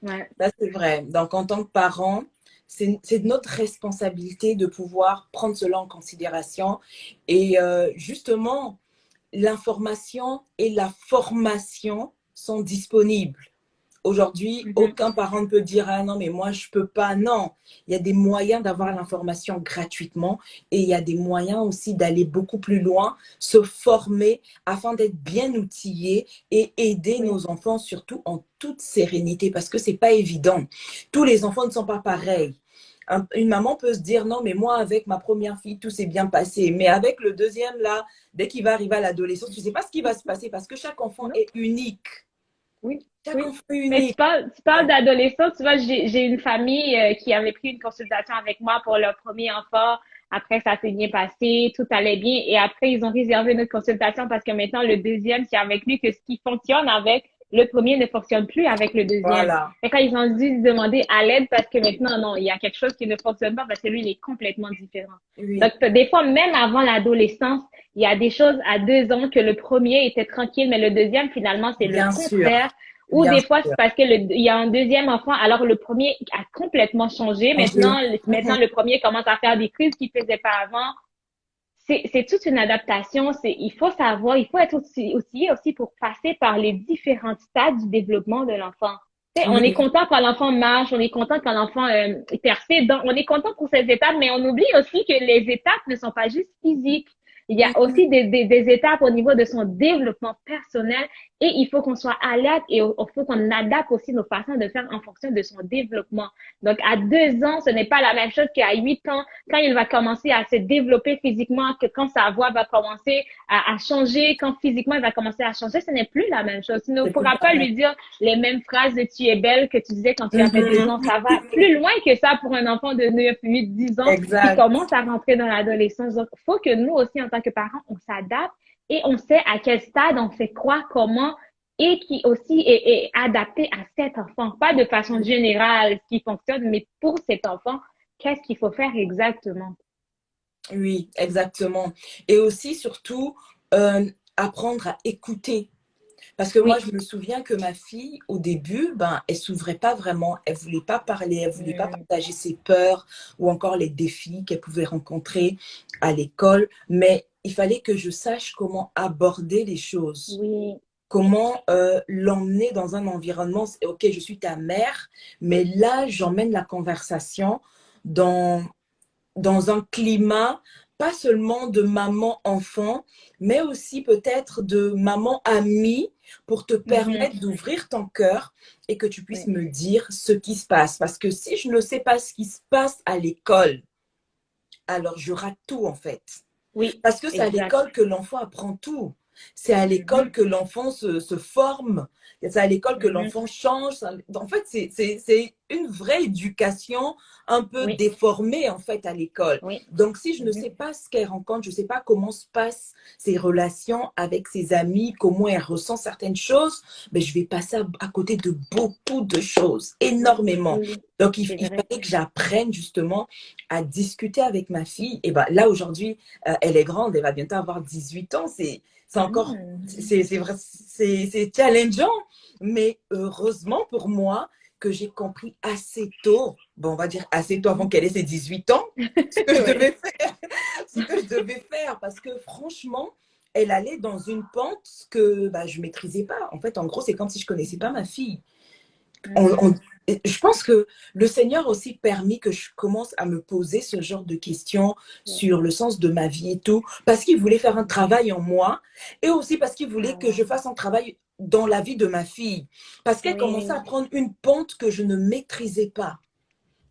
Ouais. Ça, c'est vrai. Donc, en tant que parent, c'est notre responsabilité de pouvoir prendre cela en considération. Et justement, l'information et la formation sont disponibles. Aujourd'hui, Mhm. aucun parent ne peut dire ah non mais moi je peux pas. Non, il y a des moyens d'avoir l'information gratuitement et il y a des moyens aussi d'aller beaucoup plus loin, se former afin d'être bien outillé et aider Oui. nos enfants surtout en toute sérénité parce que c'est pas évident. Tous les enfants ne sont pas pareils. Une maman peut se dire non mais moi avec ma première fille tout s'est bien passé mais avec le deuxième là dès qu'il va arriver à l'adolescence tu sais pas ce qui va se passer parce que chaque enfant Non? est unique. Oui, Chaque oui. enfant est Mais unique. tu parles d'adolescents, tu vois, j'ai une famille qui avait pris une consultation avec moi pour leur premier enfant Après, ça s'est bien passé, tout allait bien. Et après, ils ont réservé notre consultation parce que maintenant, le deuxième, c'est avec lui que ce qui fonctionne avec le premier ne fonctionne plus avec le deuxième. Voilà. Et quand ils ont dû demander à l'aide parce que maintenant, non, il y a quelque chose qui ne fonctionne pas parce que lui, il est complètement différent. Donc, Oui, des fois, même avant l'adolescence, il y a des choses à 2 ans que le premier était tranquille, mais le deuxième, finalement, c'est le bien contraire. sûr. Ou Bien des fois, c'est sûr. parce que il y a un deuxième enfant, alors le premier a complètement changé. Changer. Maintenant, le premier commence à faire des crises qu'il faisait pas avant. C'est toute une adaptation. Il faut savoir, il faut être aussi pour passer par les différents stades du développement de l'enfant. Tu sais, on est Oui, content quand l'enfant marche, on est content quand l'enfant est percé. Donc, on est content pour ces étapes, mais on oublie aussi que les étapes ne sont pas juste physiques. Il y a oui, aussi des étapes au niveau de son développement personnel et il faut qu'on soit alerte et il faut qu'on adapte aussi nos façons de faire en fonction de son développement. Donc, à 2 ans, ce n'est pas la même chose qu'à 8 ans, quand il va commencer à se développer physiquement, que quand sa voix va commencer à changer, quand physiquement il va commencer à changer, ce n'est plus la même chose. Tu ne c'est plus pourras pas pareil. lui dire les mêmes phrases de tu es belle que tu disais quand tu avais 2 ans. Mhm. Ça va plus loin que ça pour un enfant de 9, 8, 10 ans qui Exact. commence à rentrer dans l'adolescence. Donc, il faut que nous aussi, en tant que parents, on s'adapte et on sait à quel stade on fait quoi, comment et qui aussi est adapté à cet enfant. Pas de façon générale ce qui fonctionne, mais pour cet enfant, qu'est-ce qu'il faut faire exactement? Oui, exactement. Et aussi, surtout, apprendre à écouter. Parce que moi, Oui. je me souviens que ma fille, au début, ben, elle s'ouvrait pas vraiment. Elle voulait pas parler, elle voulait pas Mm. partager ses peurs ou encore les défis qu'elle pouvait rencontrer à l'école. Mais il fallait que je sache comment aborder les choses. Oui. Comment l'emmener dans un environnement. Ok, je suis ta mère, mais là, j'emmène la conversation dans un climat, pas seulement de maman-enfant, mais aussi peut-être de maman-amie pour te Mhm. permettre d'ouvrir ton cœur et que tu puisses Oui. me dire ce qui se passe. Parce que si je ne sais pas ce qui se passe à l'école, alors je rate tout en fait. Oui. Parce que c'est à Exact. l'école que l'enfant apprend tout. C'est à l'école Mhm. que l'enfant se forme. C'est à l'école que Mhm. l'enfant change. En fait, c'est une vraie éducation un peu Oui. déformée en fait à l'école. Oui. Donc, si je ne Mhm. sais pas ce qu'elle rencontre, je ne sais pas comment se passent ses relations avec ses amis, comment elle ressent certaines choses, ben, je vais passer à côté de beaucoup de choses, Oui. énormément. Oui. Oui. Donc, C'est il vrai. fallait que j'apprenne justement à discuter avec ma fille. Et ben, là, aujourd'hui, elle est grande, elle va bientôt avoir 18 ans. C'est encore, Mm. c'est vrai, c'est challengeant, mais heureusement pour moi que j'ai compris assez tôt, bon, on va dire assez tôt avant Mhm. qu'elle ait ses 18 ans, ce que je Oui. devais faire, ce que je devais faire, parce que franchement, elle allait dans une pente que bah, je ne maîtrisais pas. En fait, en gros, c'est comme si je ne connaissais pas ma fille. On- on- Mhm. je pense que le Seigneur a aussi permis que je commence à me poser ce genre de questions Oui. sur le sens de ma vie et tout, parce qu'il voulait faire un Mhm. travail en moi et aussi parce qu'il Ah voulait que je ouais. fasse un travail dans la vie de ma fille. Parce qu'elle commençait à Oui. prendre une pente que je ne maîtrisais pas,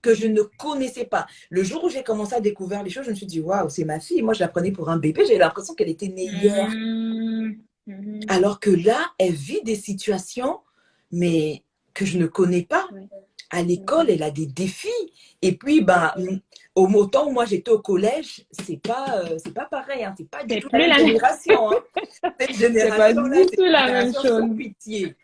que je Mhm. ne connaissais pas. Le jour où j'ai commencé à découvrir les choses, je me suis dit, waouh, c'est ma fille. Moi, je la prenais pour un bébé. J'ai l'impression qu'elle était née hier. Mhm. Mhm. Alors que là, elle vit des situations, mais que je ne connais pas. Oui. À l'école, Mhm. elle a des défis. Et puis, Oui. bah, au temps où moi j'étais au collège, c'est pas pareil. Hein. C'est pas du C'est tout la plus même la même. génération. Hein. Cette C'est pas génération-là, du c'est tout une la même génération sans chose. pitié.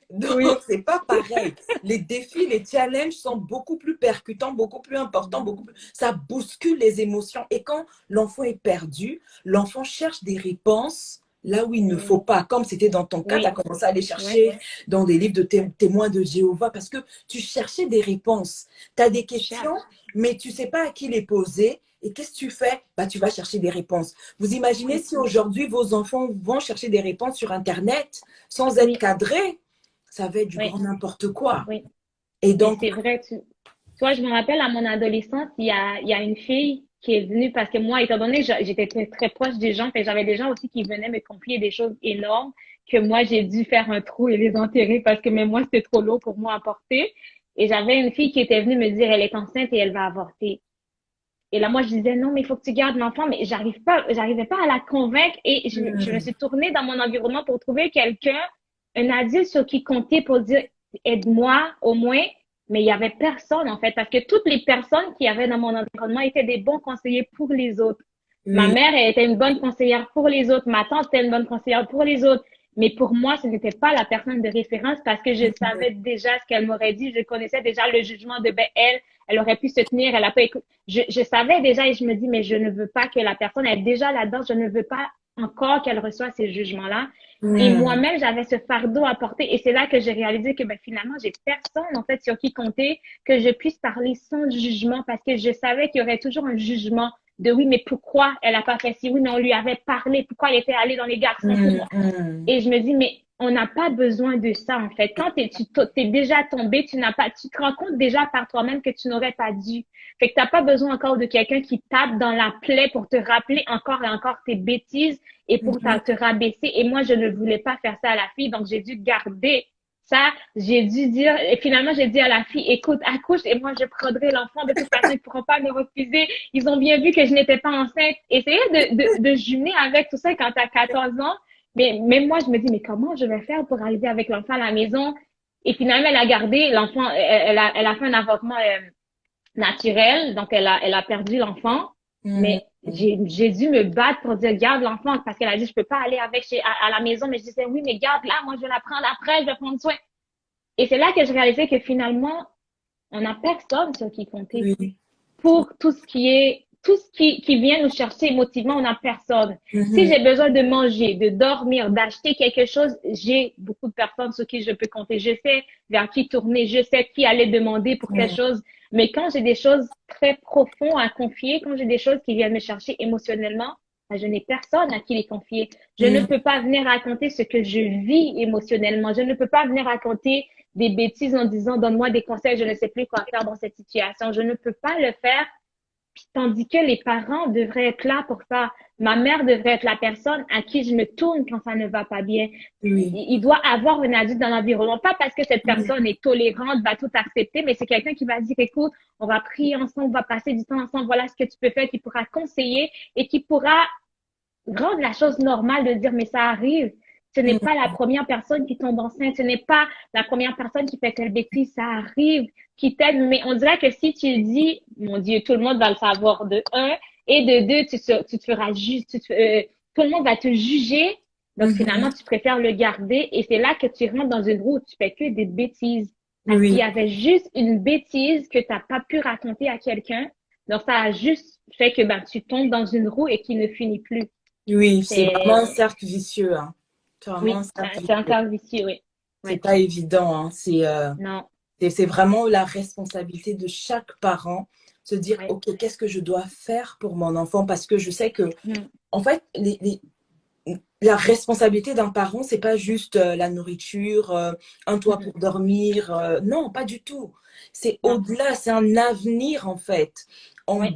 Donc, Oui. c'est pas pareil. Les défis, les challenges sont beaucoup plus percutants, beaucoup plus importants, Mhm. ça bouscule les émotions. Et quand l'enfant est perdu, l'enfant cherche des réponses là où il ne faut Oui. pas. Comme c'était dans ton cas, tu as Oui. commencé à aller Oui. chercher dans des livres de témoins de Jéhovah parce que tu cherchais des réponses. Tu as des Tu questions, cherches. mais tu ne sais pas à qui les poser. Et qu'est-ce que tu fais? Bah, tu vas chercher des réponses. Vous imaginez Oui. si aujourd'hui vos enfants vont chercher des réponses sur Internet sans être Oui. cadrés, ça va être du Oui. grand n'importe quoi. Oui. Et Mais donc, c'est vrai, tu vois, je me rappelle à mon adolescence, il y a une fille qui est venue parce que moi, étant donné que j'étais très, très proche des gens, fait, j'avais des gens aussi qui venaient me confier des choses énormes que moi, j'ai dû faire un trou et les enterrer parce que même moi, c'était trop lourd pour moi à porter. Et j'avais une fille qui était venue me dire, elle est enceinte et elle va avorter. Et là, moi, je disais, non, mais il faut que tu gardes l'enfant, mais j'arrivais pas à la convaincre et je me suis tournée dans mon environnement pour trouver quelqu'un, un adulte sur qui compter pour dire, aide-moi au moins. mais il y avait personne, en fait, parce que toutes les personnes qui avaient dans mon environnement étaient des bons conseillers pour les autres. Ma Oui. mère, elle était une bonne conseillère pour les autres. Ma tante était une bonne conseillère pour les autres. Mais pour moi, ce n'était pas la personne de référence parce que je savais déjà ce qu'elle m'aurait dit. Je connaissais déjà le jugement de, ben, elle aurait pu se tenir, elle a pas écouté. Je savais déjà et je me dis, mais je ne veux pas que la personne est déjà là-dedans. Je ne veux pas encore qu'elle reçoive ces jugements-là. Et Mm. moi-même, j'avais ce fardeau à porter. Et c'est là que j'ai réalisé que, ben, finalement, j'ai personne, en fait, sur qui compter, que je puisse parler sans jugement parce que je savais qu'il y aurait toujours un jugement de oui, mais pourquoi elle a pas fait ci? Oui, mais on lui avait parlé. Pourquoi elle était allée dans les garçons? Mm. Pourquoi? Mm. Et je me dis, mais on n'a pas besoin de ça, en fait. Quand tu t'es déjà tombé, tu te rends compte déjà par toi-même que tu n'aurais pas dû. Fait que t'as pas besoin encore de quelqu'un qui tape dans la plaie pour te rappeler encore et encore tes bêtises et pour Mhm. te rabaisser. Et moi, je ne voulais pas faire ça à la fille, donc j'ai dû garder ça. J'ai dû dire, et finalement, j'ai dit à la fille, écoute, accouche et moi, je prendrai l'enfant. De toute façon, ils ne pourront pas me refuser. Ils ont bien vu que je n'étais pas enceinte. Essayez de jumeler avec tout ça quand tu as 14 ans. Mais même moi, je me dis, mais comment je vais faire pour arriver avec l'enfant à la maison? Et finalement, elle a gardé l'enfant, elle a fait un avortement naturel, donc elle a perdu l'enfant. Mm. Mais j'ai dû me battre pour dire, garde l'enfant, parce qu'elle a dit, je peux pas aller avec à la maison. Mais je disais, oui, mais garde là, moi, je vais la prendre après, je vais prendre soin. Et c'est là que je réalisais que finalement, on n'a personne sur qui compter Oui. pour tout ce qui vient nous chercher émotivement, on n'a personne. Si Mhm. j'ai besoin de manger, de dormir, d'acheter quelque chose, j'ai beaucoup de personnes sur qui je peux compter. Je sais vers qui tourner, je sais qui aller demander pour quelque Mm. chose. Mais quand j'ai des choses très profondes à confier, quand j'ai des choses qui viennent me chercher émotionnellement, ben, je n'ai personne à qui les confier. Je ne Mm. peux pas venir raconter ce que je vis émotionnellement. Je ne peux pas venir raconter des bêtises en disant donne-moi des conseils, je ne sais plus quoi faire dans cette situation. Je ne peux pas le faire. Tandis que les parents devraient être là pour ça. Ma mère devrait être la personne à qui je me tourne quand ça ne va pas bien. Oui. Il doit avoir un adulte dans l'environnement, pas parce que cette Mm. personne est tolérante, va tout accepter, mais c'est quelqu'un qui va dire, écoute, on va prier ensemble, on va passer du temps ensemble, voilà ce que tu peux faire, qui pourra conseiller et qui pourra rendre la chose normale de dire, mais ça arrive. Ce n'est pas la première personne qui tombe enceinte, ce n'est pas la première personne qui fait telle bêtise, ça arrive, qui t'aide. Mais on dirait que si tu dis, mon Dieu, tout le monde va le savoir de un, et de deux, tu te feras juste, tout le monde va te juger. Donc Mhm. finalement, tu préfères le garder et c'est là que tu rentres dans une roue où tu fais que des bêtises. Parce qu'il y Oui. avait juste une bêtise que tu n'as pas pu raconter à quelqu'un. Donc ça a juste fait que ben, tu tombes dans une roue et qui ne finit plus. Oui, c'est vraiment un C'est, cercle vicieux, hein. C'est vraiment un oui, cercle c'est un vicieux. cercle vicieux, oui. C'est Oui. pas évident, hein. Non, C'est vraiment la responsabilité de chaque parent, se dire, oui. OK, qu'est-ce que je dois faire pour mon enfant? Parce que je sais que, Mm, en fait, la responsabilité d'un parent, c'est pas juste la nourriture, un toit mhm. pour dormir. Non, pas du tout. C'est Non, au-delà, c'est un avenir en fait. oui.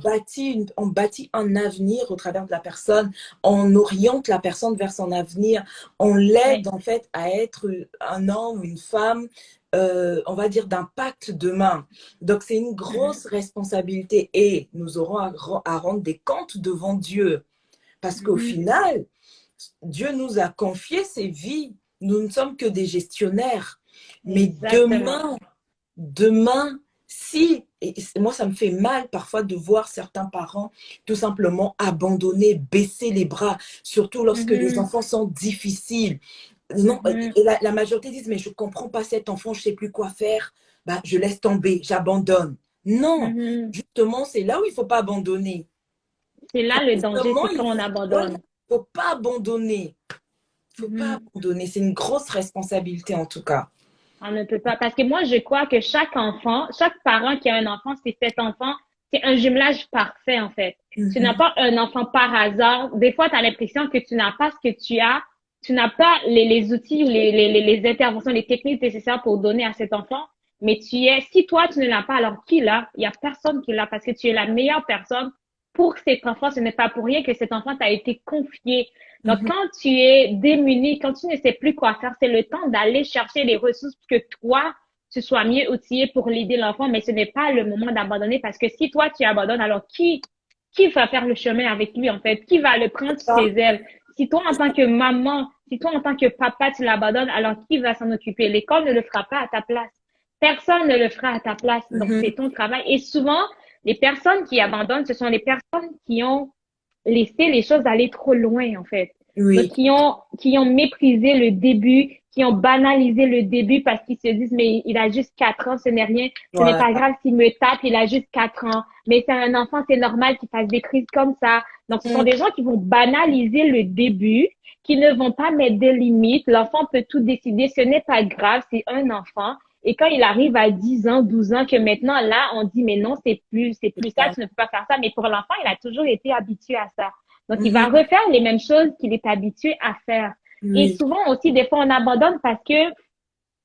On bâtit un avenir au travers de la personne, on oriente la personne vers son avenir, on Oui. l'aide en fait à être un homme ou une femme, on va dire, d'impact demain. Donc c'est une Mhm, grosse responsabilité et nous aurons à rendre des comptes devant Dieu. Parce qu'au mhm. final, Dieu nous a confié ses vies. Nous ne sommes que des gestionnaires. Mais Exactement. demain, si, et moi ça me fait mal parfois de voir certains parents tout simplement abandonner, baisser les bras, surtout lorsque les Mhm, enfants sont difficiles. Non, mhm. et la majorité disent, mais je ne comprends pas cet enfant, je ne sais plus quoi faire, bah, je laisse tomber, j'abandonne. Non, Mhm. justement, c'est là où il ne faut pas abandonner. C'est là le danger, Justement, c'est quand on voilà, abandonne. faut pas abandonner. Faut pas Mhm. abandonner. C'est une grosse responsabilité en tout cas. On ne peut pas. Parce que moi, je crois que chaque enfant, chaque parent qui a un enfant, c'est cet enfant, c'est un jumelage parfait, en fait. Tu n'as Mhm. pas un enfant par hasard. Des fois, tu as l'impression que tu n'as pas ce que tu as. Tu n'as pas les outils ou les interventions, les techniques nécessaires pour donner à cet enfant. Mais si toi, tu ne l'as pas, alors qui l'a? Il y a personne qui l'a parce que tu es la meilleure personne pour cet enfant. Ce n'est pas pour rien que cet enfant t'a été confié. Donc, Mhm. quand tu es démuni, quand tu ne sais plus quoi faire, c'est le temps d'aller chercher les ressources pour que toi, tu sois mieux outillé pour l'aider l'enfant, mais ce n'est pas le moment d'abandonner parce que si toi, tu abandonnes, alors qui va faire le chemin avec lui, en fait? Qui va le prendre sur ses Ça, ailes? Si toi, en tant que maman, si toi, en tant que papa, tu l'abandonnes, alors qui va s'en occuper? L'école ne le fera pas à ta place. Personne ne le fera à ta place. Donc, Mhm. c'est ton travail. Et souvent, les personnes qui abandonnent, ce sont les personnes qui ont laissé les choses aller trop loin, en fait. Donc, Oui, qui ont méprisé le début, qui ont banalisé le début parce qu'ils se disent, mais il a juste 4 ans, ce n'est rien. Ce n'est voilà. pas grave s'il me tape, il a juste 4 ans. Mais c'est un enfant, c'est normal qu'il fasse des crises comme ça. Donc, ce sont Mhm. des gens qui vont banaliser le début, qui ne vont pas mettre des limites. L'enfant peut tout décider. Ce n'est pas grave, c'est un enfant. Et quand il arrive à 10 ans, 12 ans, que maintenant, là, on dit, mais non, c'est plus ça, tu ne peux pas faire ça. Mais pour l'enfant, il a toujours été habitué à ça. Donc, il va Mhm. refaire les mêmes choses qu'il est habitué à faire. Et Oui, souvent aussi, des fois, on abandonne parce que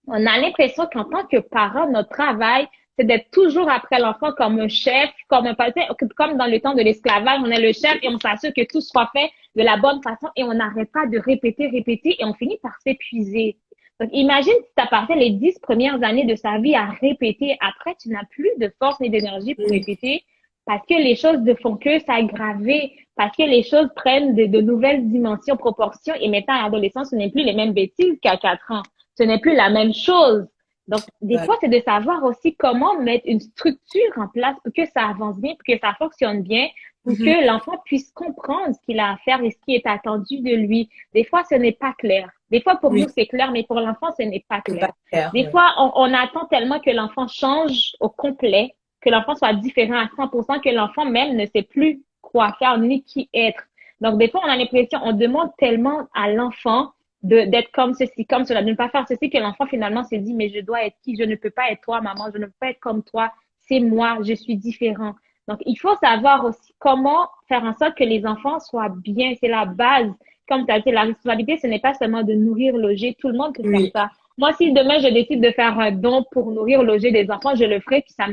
on a l'impression qu'en tant que parent, notre travail, c'est d'être toujours après l'enfant comme un chef, comme un patron, comme dans le temps de l'esclavage, on est le chef et on s'assure que tout soit fait de la bonne façon et on n'arrête pas de répéter, répéter et on finit par s'épuiser. Donc, imagine si tu as passé les 10 premières années de sa vie à répéter. Après, tu n'as plus de force ni d'énergie pour oui, répéter parce que les choses ne font que s'aggraver, parce que les choses prennent de nouvelles dimensions, proportions et maintenant, à l'adolescence, ce n'est plus les mêmes bêtises qu'à 4 ans. Ce n'est plus la même chose. Donc, des exact. fois, c'est de savoir aussi comment mettre une structure en place pour que ça avance bien, pour que ça fonctionne bien, pour Mhm. que l'enfant puisse comprendre ce qu'il a à faire et ce qui est attendu de lui. Des fois, ce n'est pas clair. Des fois, pour nous, Oui, c'est clair, mais pour l'enfant, ce n'est pas c'est pas clair. clair, Des oui. fois, on attend tellement que l'enfant change au complet, que l'enfant soit différent à 100%, que l'enfant même ne sait plus quoi faire ni qui être. Donc, des fois, on a l'impression, on demande tellement à l'enfant d'être comme ceci, comme cela, de ne pas faire ceci, que l'enfant finalement se dit, mais je dois être qui? Je ne peux pas être toi, maman, je ne peux pas être comme toi, c'est moi, je suis différent. Donc, il faut savoir aussi comment faire en sorte que les enfants soient bien, c'est la base. Comme tu as dit, la responsabilité, ce n'est pas seulement de nourrir, loger, tout le monde peut faire Oui. ça. Moi, si demain je décide de faire un don pour nourrir, loger des enfants, je le ferai, puis ça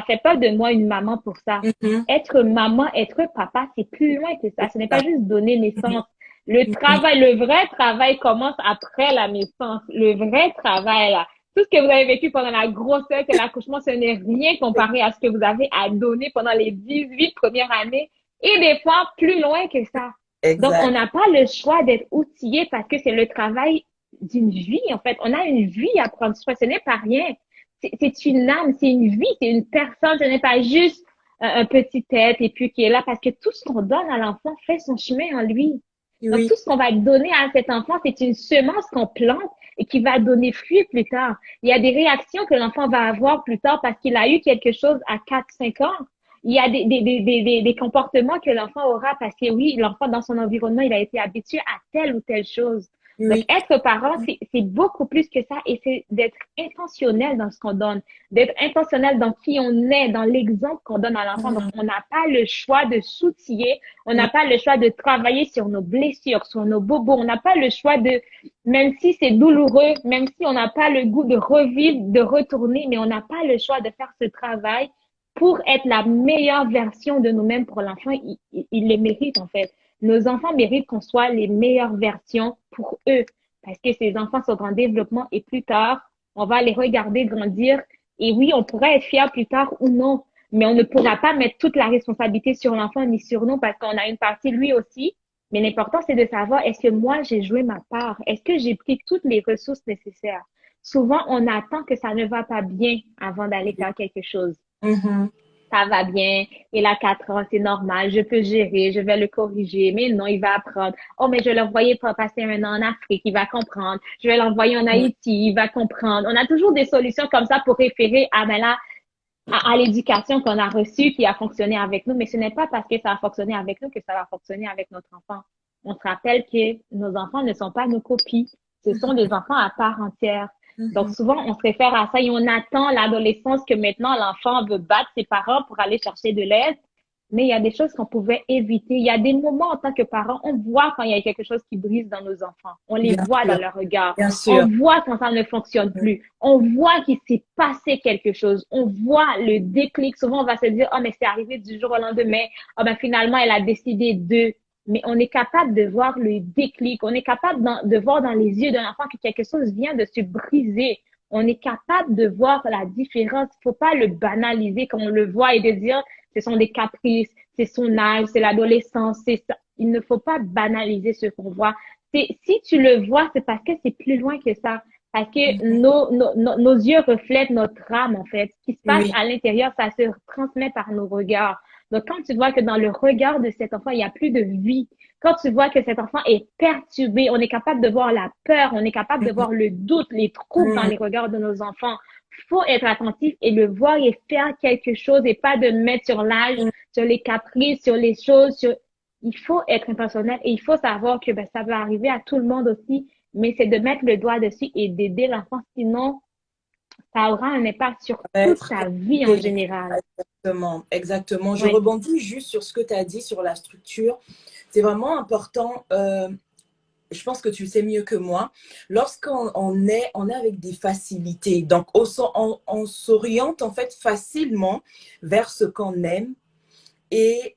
fait pas de moi une maman pour ça. Mhm. Être maman, être papa, c'est plus loin que ça. Ce n'est pas Ça. juste donner Mhm. naissance. Le Oui, travail, le vrai travail commence après la naissance. Le vrai travail, là. Tout ce que vous avez vécu pendant la grossesse et l'accouchement, ce n'est rien comparé à ce que vous avez à donner pendant les 18 premières années et des fois plus loin que ça. Donc, on exact. n'a pas le choix d'être outillé parce que c'est le travail d'une vie, en fait. On a une vie à prendre soin. Ce n'est pas rien. C'est une âme, c'est une vie, c'est une personne. Ce n'est pas juste un petit tête et puis qui est là parce que tout ce qu'on donne à l'enfant fait son chemin en lui. Donc, Oui, tout ce qu'on va donner à cet enfant, c'est une semence qu'on plante et qui va donner fruit plus tard. Il y a des réactions que l'enfant va avoir plus tard parce qu'il a eu quelque chose à 4, 5 ans. Il y a des comportements que l'enfant aura parce que oui, l'enfant dans son environnement, il a été habitué à telle ou telle chose. Donc, oui, être parent, c'est beaucoup plus que ça et c'est d'être intentionnel dans ce qu'on donne, d'être intentionnel dans qui on est, dans l'exemple qu'on donne à l'enfant. Donc, mhm. on n'a pas le choix de s'outiller, on n'a pas le choix de travailler sur nos blessures, sur nos bobos, on n'a pas le choix de, même si c'est douloureux, même si on n'a pas le goût de revivre, de retourner, mais on n'a pas le choix de faire ce travail pour être la meilleure version de nous-mêmes pour l'enfant. Il le mérite, en fait. Nos enfants méritent qu'on soit les meilleures versions pour eux parce que ces enfants sont en développement et plus tard, on va les regarder grandir. Et oui, on pourra être fier plus tard ou non, mais on ne pourra pas mettre toute la responsabilité sur l'enfant ni sur nous parce qu'on a une partie lui aussi. Mais l'important, c'est de savoir, est-ce que moi, j'ai joué ma part? Est-ce que j'ai pris toutes les ressources nécessaires? Souvent, on attend que ça ne va pas bien avant d'aller faire quelque chose. Mhm. Ça va bien, il a 4 ans, c'est normal, je peux gérer, je vais le corriger. Mais non, il va apprendre. Oh, mais je vais l'envoyer pour passer un an en Afrique, il va comprendre. Je vais l'envoyer en Oui, Haïti, il va comprendre. On a toujours des solutions comme ça pour référer à, ben là, à l'éducation qu'on a reçue qui a fonctionné avec nous. Mais ce n'est pas parce que ça a fonctionné avec nous que ça va fonctionner avec notre enfant. On se rappelle que nos enfants ne sont pas nos copies. Ce sont des enfants à part entière. Donc, mhm. souvent, on se réfère à ça et on attend l'adolescence que maintenant l'enfant veut battre ses parents pour aller chercher de l'aide. Mais il y a des choses qu'on pouvait éviter. Il y a des moments en tant que parents, on voit quand il y a quelque chose qui brise dans nos enfants. On les Bien voit dans sûr, leur regard. bien On sûr. voit quand ça ne fonctionne plus. On voit qu'il s'est passé quelque chose. On voit le déclic. Souvent, on va se dire, oh, mais c'est arrivé du jour au lendemain. Oh, ben, finalement, elle a décidé de. Mais on est capable de voir le déclic. On est capable de voir dans les yeux d'un enfant que quelque chose vient de se briser. On est capable de voir la différence. Il faut pas le banaliser comme on le voit et de dire, ce sont des caprices, c'est son âge, c'est l'adolescence, c'est ça. Il ne faut pas banaliser ce qu'on voit. Si tu le vois, c'est parce que c'est plus loin que ça. Parce que Mhm. nos yeux reflètent notre âme, en fait. Ce qui se passe Oui. à l'intérieur, ça se transmet par nos regards. Donc, quand tu vois que dans le regard de cet enfant, il n'y a plus de vie, quand tu vois que cet enfant est perturbé, on est capable de voir la peur, on est capable de Mhm. voir le doute, les troubles dans Mhm. les regards de nos enfants. Faut être attentif et le voir et faire quelque chose et pas de mettre sur l'âge, sur les caprices, sur les choses, sur... Il faut être intentionnel et il faut savoir que ben, ça va arriver à tout le monde aussi, mais c'est de mettre le doigt dessus et d'aider l'enfant, sinon ça aura un impact sur toute Être sa vie en éduqué. général. Exactement, exactement. Je Oui. rebondis juste sur ce que tu as dit sur la structure. C'est vraiment important. Je pense que tu sais mieux que moi. Lorsqu'on est avec des facilités, donc on s'oriente en fait facilement vers ce qu'on aime et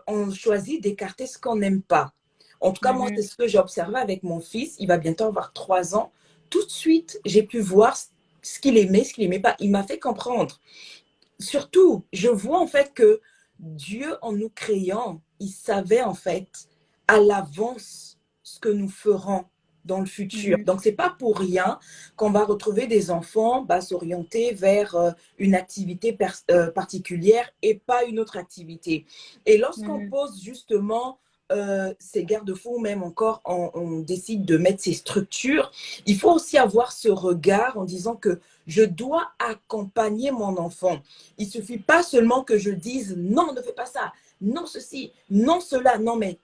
on choisit d'écarter ce qu'on n'aime pas. En tout cas, moi, c'est Mhm. ce que j'ai observé avec mon fils. Il va bientôt avoir 3 ans. Tout de suite, j'ai pu voir ce qu'il aimait pas. Il m'a fait comprendre. Surtout, je vois en fait que Dieu, en nous créant, il savait en fait à l'avance ce que nous ferons dans le futur. Mhm. Donc, c'est pas pour rien qu'on va retrouver des enfants s'orienter vers une activité particulière et pas une autre activité. Et lorsqu'on Mhm. pose justement ces garde-fous, même encore on décide de mettre ces structures, il faut aussi avoir ce regard en disant que je dois accompagner mon enfant. Il ne suffit pas seulement que je dise non, ne fais pas ça, non ceci, non cela, non mais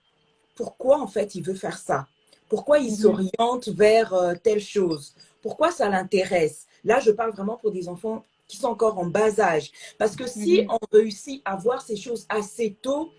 pourquoi en fait il veut faire ça? Pourquoi il Mhm. s'oriente vers telle chose? Pourquoi ça l'intéresse? Là, je parle vraiment pour des enfants qui sont encore en bas âge. Parce que si Mhm. on réussit à voir ces choses assez tôt,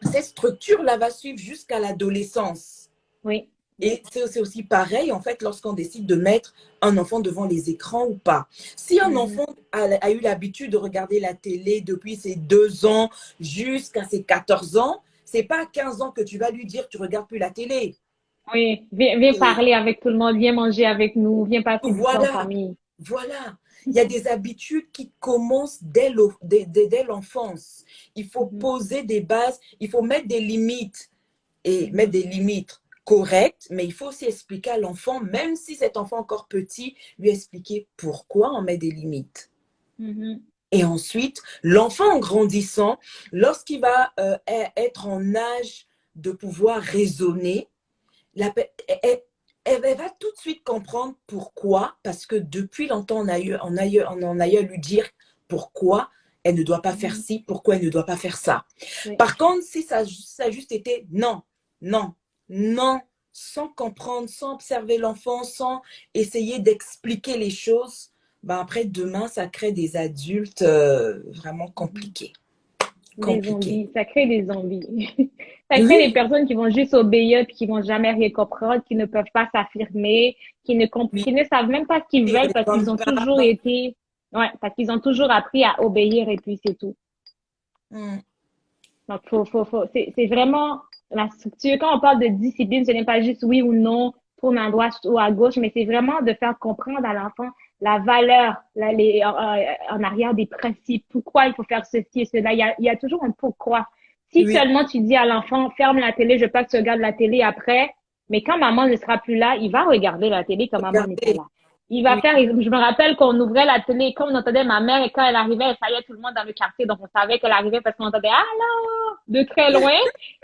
cette structure-là va suivre jusqu'à l'adolescence. Oui. Et c'est aussi pareil, en fait, lorsqu'on décide de mettre un enfant devant les écrans ou pas. Si un Mhm. enfant a eu l'habitude de regarder la télé depuis ses 2 ans jusqu'à ses 14 ans, c'est pas à 15 ans que tu vas lui dire tu regardes plus la télé. Oui. Viens Et parler avec tout le monde, viens manger avec nous, viens passer du temps en voilà, famille. voilà. Il y a des habitudes qui commencent dès l'enfance. Il faut Mhm. poser des bases, il faut mettre des limites. Et mettre Mhm. des limites correctes, mais il faut aussi expliquer à l'enfant, même si cet enfant encore petit, lui expliquer pourquoi on met des limites. Mhm. Et ensuite, l'enfant en grandissant, lorsqu'il va être en âge de pouvoir raisonner, la, elle, elle va tout de suite comprendre pourquoi, parce que depuis longtemps, on en a eu à lui dire pourquoi elle ne doit pas faire Mhm. ci, pourquoi elle ne doit pas faire ça. Oui. Par contre, si ça a juste été non, non, non, sans comprendre, sans observer l'enfant, sans essayer d'expliquer les choses, après, demain, ça crée des adultes vraiment Mhm. compliqués. Des Compliqués. zombies, ça crée des zombies. Ça crée des Oui, personnes qui vont juste obéir puis qui vont jamais rien comprendre, qui ne peuvent pas s'affirmer, oui, qui ne savent même pas ce qu'ils ils veulent parce qu'ils raisonnent ont toujours pas. été, ouais, parce qu'ils ont toujours appris à obéir et puis c'est tout. Mm. Donc, c'est vraiment la structure. Quand on parle de discipline, ce n'est pas juste oui ou non, tourne à droite ou à gauche, mais c'est vraiment de faire comprendre à l'enfant la valeur, en arrière des principes, pourquoi il faut faire ceci et cela. Il y a toujours un pourquoi. Si Oui, seulement tu dis à l'enfant, ferme la télé, je veux pas que tu regardes la télé après, mais quand maman ne sera plus là, il va regarder la télé quand maman n'est pas regardez. là. Il va Oui, faire, je me rappelle qu'on ouvrait la télé, quand on entendait ma mère et quand elle arrivait, elle saluait tout le monde dans le quartier, donc on savait qu'elle arrivait parce qu'on entendait allô de très loin.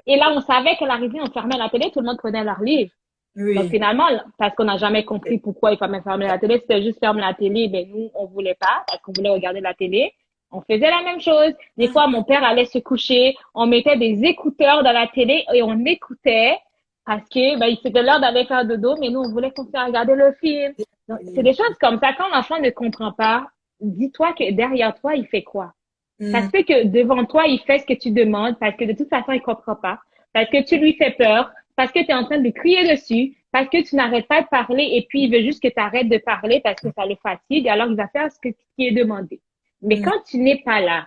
Et là, on savait qu'elle arrivait, on fermait la télé, tout le monde prenait leur livre. Donc oui. finalement, parce qu'on n'a jamais compris pourquoi il fallait fermer la télé, c'était juste fermer la télé, ben nous, on voulait pas, parce qu'on voulait regarder la télé. On faisait la même chose. Des fois, mon père allait se coucher, on mettait des écouteurs dans la télé et on écoutait parce que ben, c'était l'heure d'aller faire dodo, mais nous, on voulait qu'on fasse regarder le film. Donc, c'est des choses comme ça. Quand l'enfant ne comprend pas, dis-toi que derrière toi, il fait quoi? Ça se Mm. peut que devant toi, il fait ce que tu demandes parce que de toute façon, il comprend pas. Parce que tu lui fais peur, parce que tu es en train de crier dessus, parce que tu n'arrêtes pas de parler et puis il veut juste que tu arrêtes de parler parce que ça le fatigue, alors il va faire qui est demandé. Mais Mm. quand tu n'es pas là,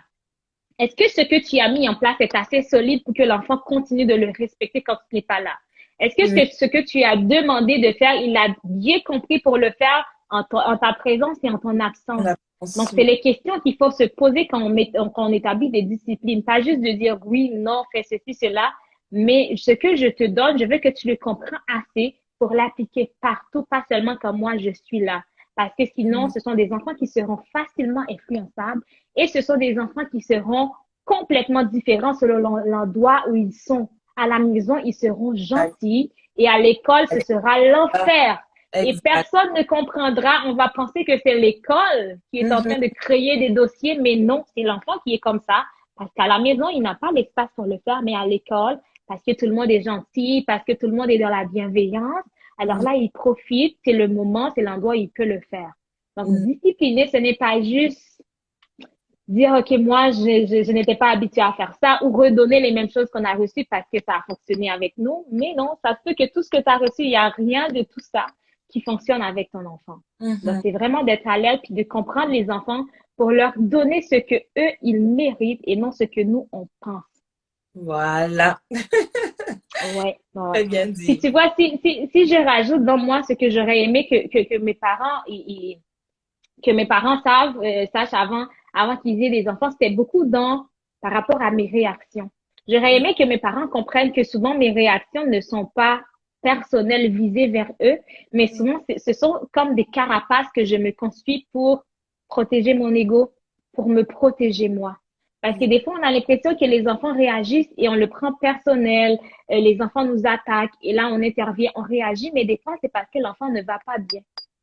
est-ce que ce que tu as mis en place est assez solide pour que l'enfant continue de le respecter quand tu n'es pas là? Est-ce que Oui, ce que tu as demandé de faire, il a bien compris pour le faire en ta présence et en ton on absence? Donc, avance. c'est Oui. les questions qu'il faut se poser quand on établit des disciplines. Pas juste de dire oui, non, fais ceci, cela, mais ce que je te donne, je veux que tu le comprends assez pour l'appliquer partout, pas seulement quand moi je suis là. Parce que sinon, ce sont des enfants qui seront facilement influençables et ce sont des enfants qui seront complètement différents selon l'endroit où ils sont. À la maison, ils seront gentils et à l'école, ce sera l'enfer. Et Exact. personne ne comprendra. On va penser que c'est l'école qui est en train de créer des dossiers, mais non, c'est l'enfant qui est comme ça. Parce qu'à la maison, il n'a pas l'espace pour le faire, mais à l'école, parce que tout le monde est gentil, parce que tout le monde est dans la bienveillance, alors là, il profite, c'est le moment, c'est l'endroit où il peut le faire. Donc, discipliner, ce n'est pas juste dire, OK, moi, je n'étais pas habituée à faire ça ou redonner les mêmes choses qu'on a reçues parce que ça a fonctionné avec nous. Mais non, ça se peut que tout ce que tu as reçu, il n'y a rien de tout ça qui fonctionne avec ton enfant. Donc, c'est vraiment d'être à l'aide puis de comprendre les enfants pour leur donner ce que eux, ils méritent et non ce que nous, on pense. Voilà, Ouais, ouais. très bien Puis dit. tu vois, si je rajoute dans moi ce que j'aurais aimé que mes parents, que mes parents sachent avant qu'ils aient des enfants, c'était beaucoup par rapport à mes réactions. J'aurais aimé que mes parents comprennent que souvent mes réactions ne sont pas personnelles visées vers eux, mais souvent ce sont comme des carapaces que je me construis pour protéger mon ego, pour me protéger moi. Parce que des fois, on a l'impression que les enfants réagissent et on le prend personnel, les enfants nous attaquent et là, on intervient, on réagit, mais des fois, c'est parce que l'enfant ne va pas bien.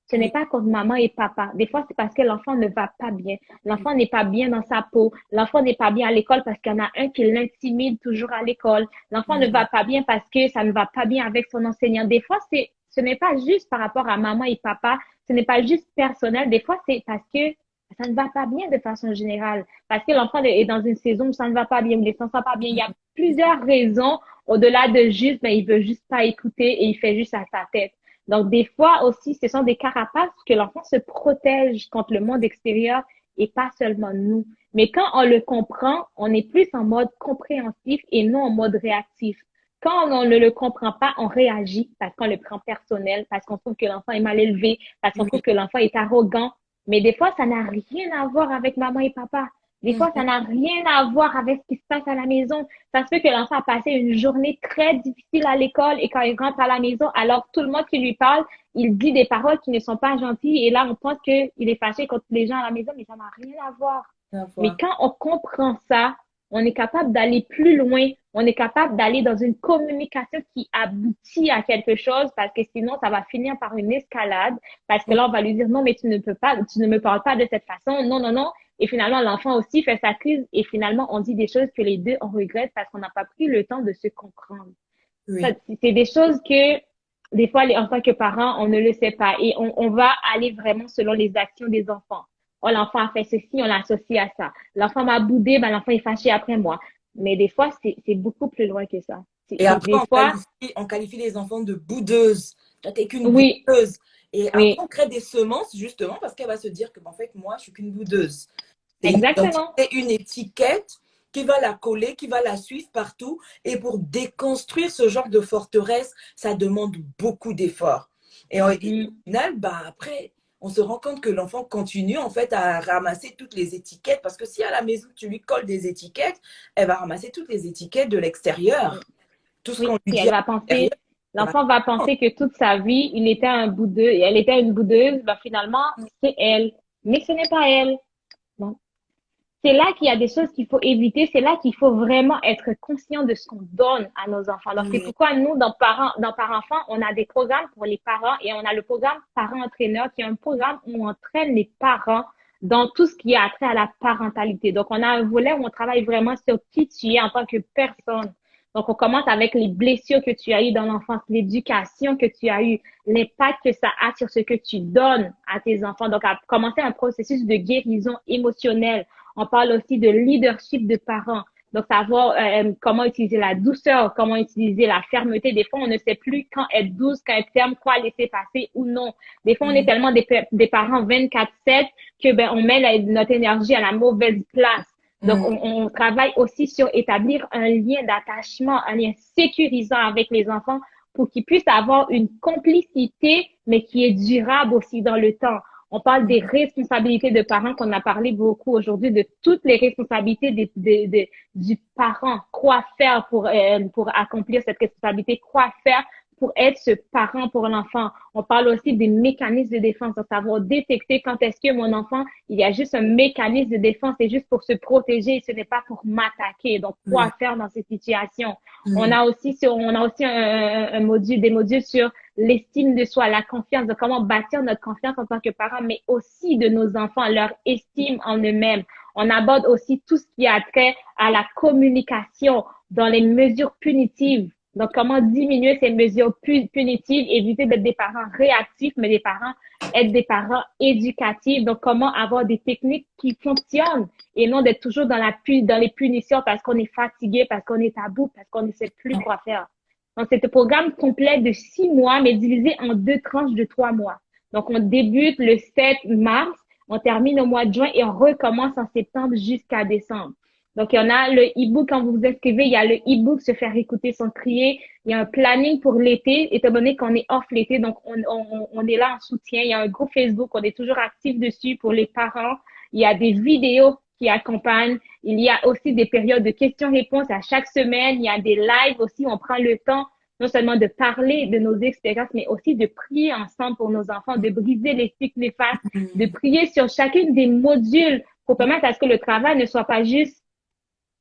Ce n'est pas contre maman et papa. Des fois, c'est parce que l'enfant ne va pas bien. L'enfant n'est pas bien dans sa peau. L'enfant n'est pas bien à l'école parce qu'il y en a un qui l'intimide toujours à l'école. L'enfant ne va pas bien parce que ça ne va pas bien avec son enseignant. Des fois, ce n'est pas juste par rapport à maman et papa. Ce n'est pas juste personnel. Des fois, c'est parce que ça ne va pas bien de façon générale. Parce que l'enfant est dans une saison où ça ne va pas bien, où il ne se sent pas bien. Il y a plusieurs raisons au-delà de juste, il veut juste pas écouter et il fait juste à sa tête. Donc, des fois aussi, ce sont des carapaces que l'enfant se protège contre le monde extérieur et pas seulement nous. Mais quand on le comprend, on est plus en mode compréhensif et non en mode réactif. Quand on ne le comprend pas, on réagit parce qu'on le prend personnel, parce qu'on trouve que l'enfant est mal élevé, parce qu'on trouve que l'enfant est arrogant. Mais des fois, ça n'a rien à voir avec maman et papa. Des fois, ça n'a rien à voir avec ce qui se passe à la maison. Ça se peut que l'enfant a passé une journée très difficile à l'école et quand il rentre à la maison, alors tout le monde qui lui parle, il dit des paroles qui ne sont pas gentilles et là, on pense qu'il est fâché contre les gens à la maison, mais ça n'a rien à voir. Mais quand on comprend ça, on est capable d'aller plus loin. On est capable d'aller dans une communication qui aboutit à quelque chose parce que sinon, ça va finir par une escalade parce que là, on va lui dire non, mais tu ne peux pas, tu ne me parles pas de cette façon. Non, non, non. Et finalement, l'enfant aussi fait sa crise et finalement, on dit des choses que les deux, on regrette parce qu'on n'a pas pris le temps de se comprendre. Oui. C'est des choses que, des fois, en tant que parents, on ne le sait pas et on va aller vraiment selon les actions des enfants. Oh, l'enfant a fait ceci, on l'associe à ça. L'enfant m'a boudé, l'enfant est fâché après moi. Mais des fois, c'est beaucoup plus loin que ça. Et après, Des fois, on qualifie les enfants de boudeuses. Toi, t'es qu'une oui, boudeuse. Et après, oui, on crée des semences, justement, parce qu'elle va se dire que, en fait, moi, je suis qu'une boudeuse. C'est une exactement. identité, une étiquette qui va la coller, qui va la suivre partout. Et pour déconstruire ce genre de forteresse, ça demande beaucoup d'efforts. Et au final, bah, après, on se rend compte que l'enfant continue en fait à ramasser toutes les étiquettes. Parce que si à la maison, tu lui colles des étiquettes, elle va ramasser toutes les étiquettes de l'extérieur. Tout ce Oui, qu'on lui puis dit elle à va l'extérieur, penser, elle va l'enfant va penser que toute sa vie, il était un boudeux et elle était une boudeuse. Ben, finalement, c'est elle. Mais ce n'est pas elle. Donc, c'est là qu'il y a des choses qu'il faut éviter. C'est là qu'il faut vraiment être conscient de ce qu'on donne à nos enfants. Donc, c'est oui, pourquoi nous, dans Parents Enfants, on a des programmes pour les parents et on a le programme Parents-entraîneurs qui est un programme où on entraîne les parents dans tout ce qui a trait à la parentalité. Donc, on a un volet où on travaille vraiment sur qui tu es en tant que personne. Donc, on commence avec les blessures que tu as eues dans l'enfance, l'éducation que tu as eue, l'impact que ça a sur ce que tu donnes à tes enfants. Donc, à commencer un processus de guérison émotionnelle. On parle aussi de leadership de parents. Donc, savoir comment utiliser la douceur, comment utiliser la fermeté. Des fois, on ne sait plus quand être douce, quand être ferme, quoi laisser passer ou non. Des fois, on est tellement des parents 24/7 que ben on met notre énergie à la mauvaise place. Donc, on travaille aussi sur établir un lien d'attachement, un lien sécurisant avec les enfants pour qu'ils puissent avoir une complicité, mais qui est durable aussi dans le temps. On parle des responsabilités de parents qu'on a parlé beaucoup aujourd'hui, de toutes les responsabilités du parent. Quoi faire pour accomplir cette responsabilité? Quoi faire pour être ce parent pour l'enfant. On parle aussi des mécanismes de défense. Donc, savoir détecter quand est-ce que mon enfant, il y a juste un mécanisme de défense, c'est juste pour se protéger, ce n'est pas pour m'attaquer. Donc, quoi faire dans ces situations? On a aussi un module, des modules sur l'estime de soi, la confiance, de comment bâtir notre confiance en tant que parent, mais aussi de nos enfants, leur estime en eux-mêmes. On aborde aussi tout ce qui a trait à la communication dans les mesures punitives. Donc, comment diminuer ces mesures punitives, éviter d'être des parents réactifs, mais des parents, être des parents éducatifs. Donc, comment avoir des techniques qui fonctionnent et non d'être toujours dans les punitions parce qu'on est fatigué, parce qu'on est à bout, parce qu'on ne sait plus quoi faire. Donc, c'est un programme complet de 6 mois, mais divisé en 2 tranches de 3 mois. Donc, on débute le 7 mars, on termine au mois de juin et on recommence en septembre jusqu'à décembre. Donc, il y en a le e-book, quand vous vous inscrivez, il y a le e-book Se faire écouter sans crier. Il y a un planning pour l'été, étant donné qu'on est off l'été, donc on est là en soutien. Il y a un groupe Facebook, on est toujours actif dessus pour les parents. Il y a des vidéos qui accompagnent. Il y a aussi des périodes de questions-réponses à chaque semaine. Il y a des lives aussi. On prend le temps non seulement de parler de nos expériences, mais aussi de prier ensemble pour nos enfants, de briser les cycles néfastes, de prier sur chacune des modules pour permettre à ce que le travail ne soit pas juste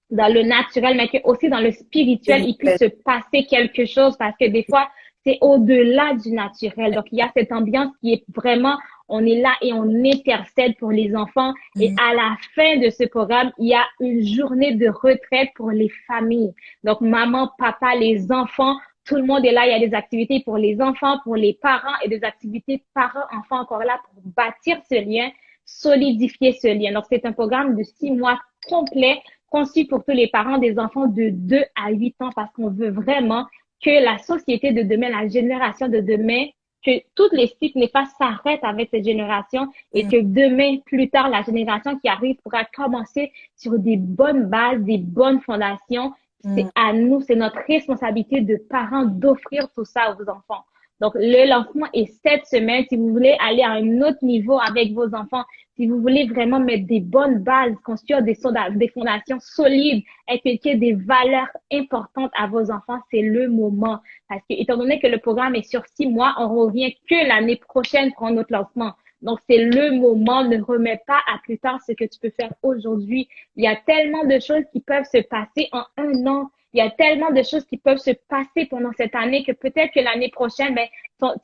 dans le naturel, mais que aussi dans le spirituel, il puisse se passer quelque chose parce que des fois, c'est au-delà du naturel. Donc, il y a cette ambiance qui est vraiment, on est là et on intercède pour les enfants. Et à la fin de ce programme, il y a une journée de retraite pour les familles. Donc, maman, papa, les enfants, tout le monde est là. Il y a des activités pour les enfants, pour les parents et des activités parents-enfants encore là pour bâtir ce lien, solidifier ce lien. Donc, c'est un programme de 6 mois complet conçu pour tous les parents des enfants de 2 à 8 ans parce qu'on veut vraiment que la société de demain, la génération de demain, que toutes les cycles néfastes s'arrêtent avec cette génération et que demain, plus tard, la génération qui arrive pourra commencer sur des bonnes bases, des bonnes fondations. C'est à nous, c'est notre responsabilité de parents d'offrir tout ça aux enfants. Donc, le lancement est cette semaine. Si vous voulez aller à un autre niveau avec vos enfants, si vous voulez vraiment mettre des bonnes bases, construire des fondations solides, inculquer des valeurs importantes à vos enfants, c'est le moment. Parce que, étant donné que le programme est sur 6 mois, on revient que l'année prochaine pour notre lancement. Donc, c'est le moment. Ne remets pas à plus tard ce que tu peux faire aujourd'hui. Il y a tellement de choses qui peuvent se passer en 1 an. Il y a tellement de choses qui peuvent se passer pendant cette année que peut-être que l'année prochaine,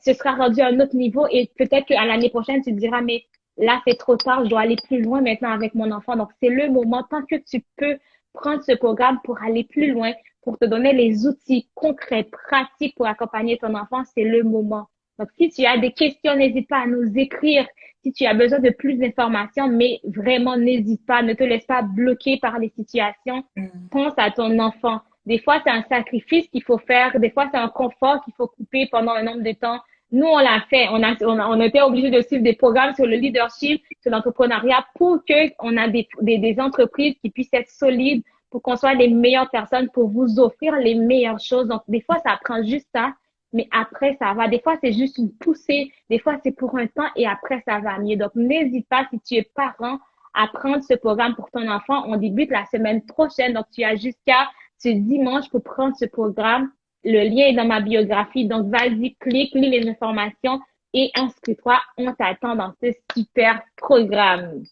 tu seras rendu à un autre niveau et peut-être qu'à l'année prochaine, tu te diras, mais là, c'est trop tard, je dois aller plus loin maintenant avec mon enfant. Donc, c'est le moment, tant que tu peux prendre ce programme pour aller plus loin, pour te donner les outils concrets, pratiques pour accompagner ton enfant, c'est le moment. Donc, si tu as des questions, n'hésite pas à nous écrire. Si tu as besoin de plus d'informations, mais vraiment, n'hésite pas, ne te laisse pas bloquer par les situations. Pense à ton enfant. Des fois, c'est un sacrifice qu'il faut faire. Des fois, c'est un confort qu'il faut couper pendant un nombre de temps. Nous, on l'a fait. On a été obligés de suivre des programmes sur le leadership, sur l'entrepreneuriat pour que on a des entreprises qui puissent être solides, pour qu'on soit les meilleures personnes, pour vous offrir les meilleures choses. Donc, des fois, ça prend juste ça, mais après, ça va. Des fois, c'est juste une poussée. Des fois, c'est pour un temps et après, ça va mieux. Donc, n'hésite pas, si tu es parent, à prendre ce programme pour ton enfant. On débute la semaine prochaine. Donc, tu as jusqu'à ce dimanche pour prendre ce programme. Le lien est dans ma biographie. Donc, vas-y, clique, lis les informations et inscris-toi. On t'attend dans ce super programme.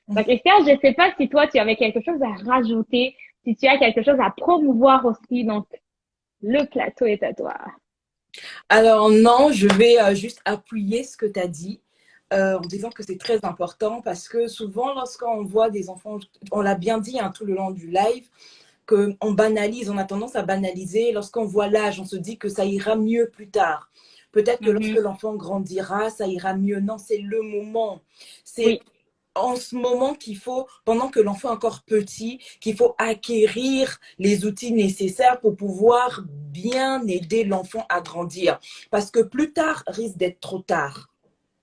Donc, Esther, je ne sais pas si toi, tu avais quelque chose à rajouter, si tu as quelque chose à promouvoir aussi. Donc, le plateau est à toi. Alors non, je vais juste appuyer ce que tu as dit en disant que c'est très important parce que souvent, lorsqu'on voit des enfants, on l'a bien dit hein, tout le long du live, qu'on banalise, on a tendance à banaliser. Lorsqu'on voit l'âge, on se dit que ça ira mieux plus tard. Peut-être que lorsque l'enfant grandira, ça ira mieux. Non, c'est le moment. C'est en ce moment qu'il faut, pendant que l'enfant est encore petit, qu'il faut acquérir les outils nécessaires pour pouvoir bien aider l'enfant à grandir. Parce que plus tard risque d'être trop tard.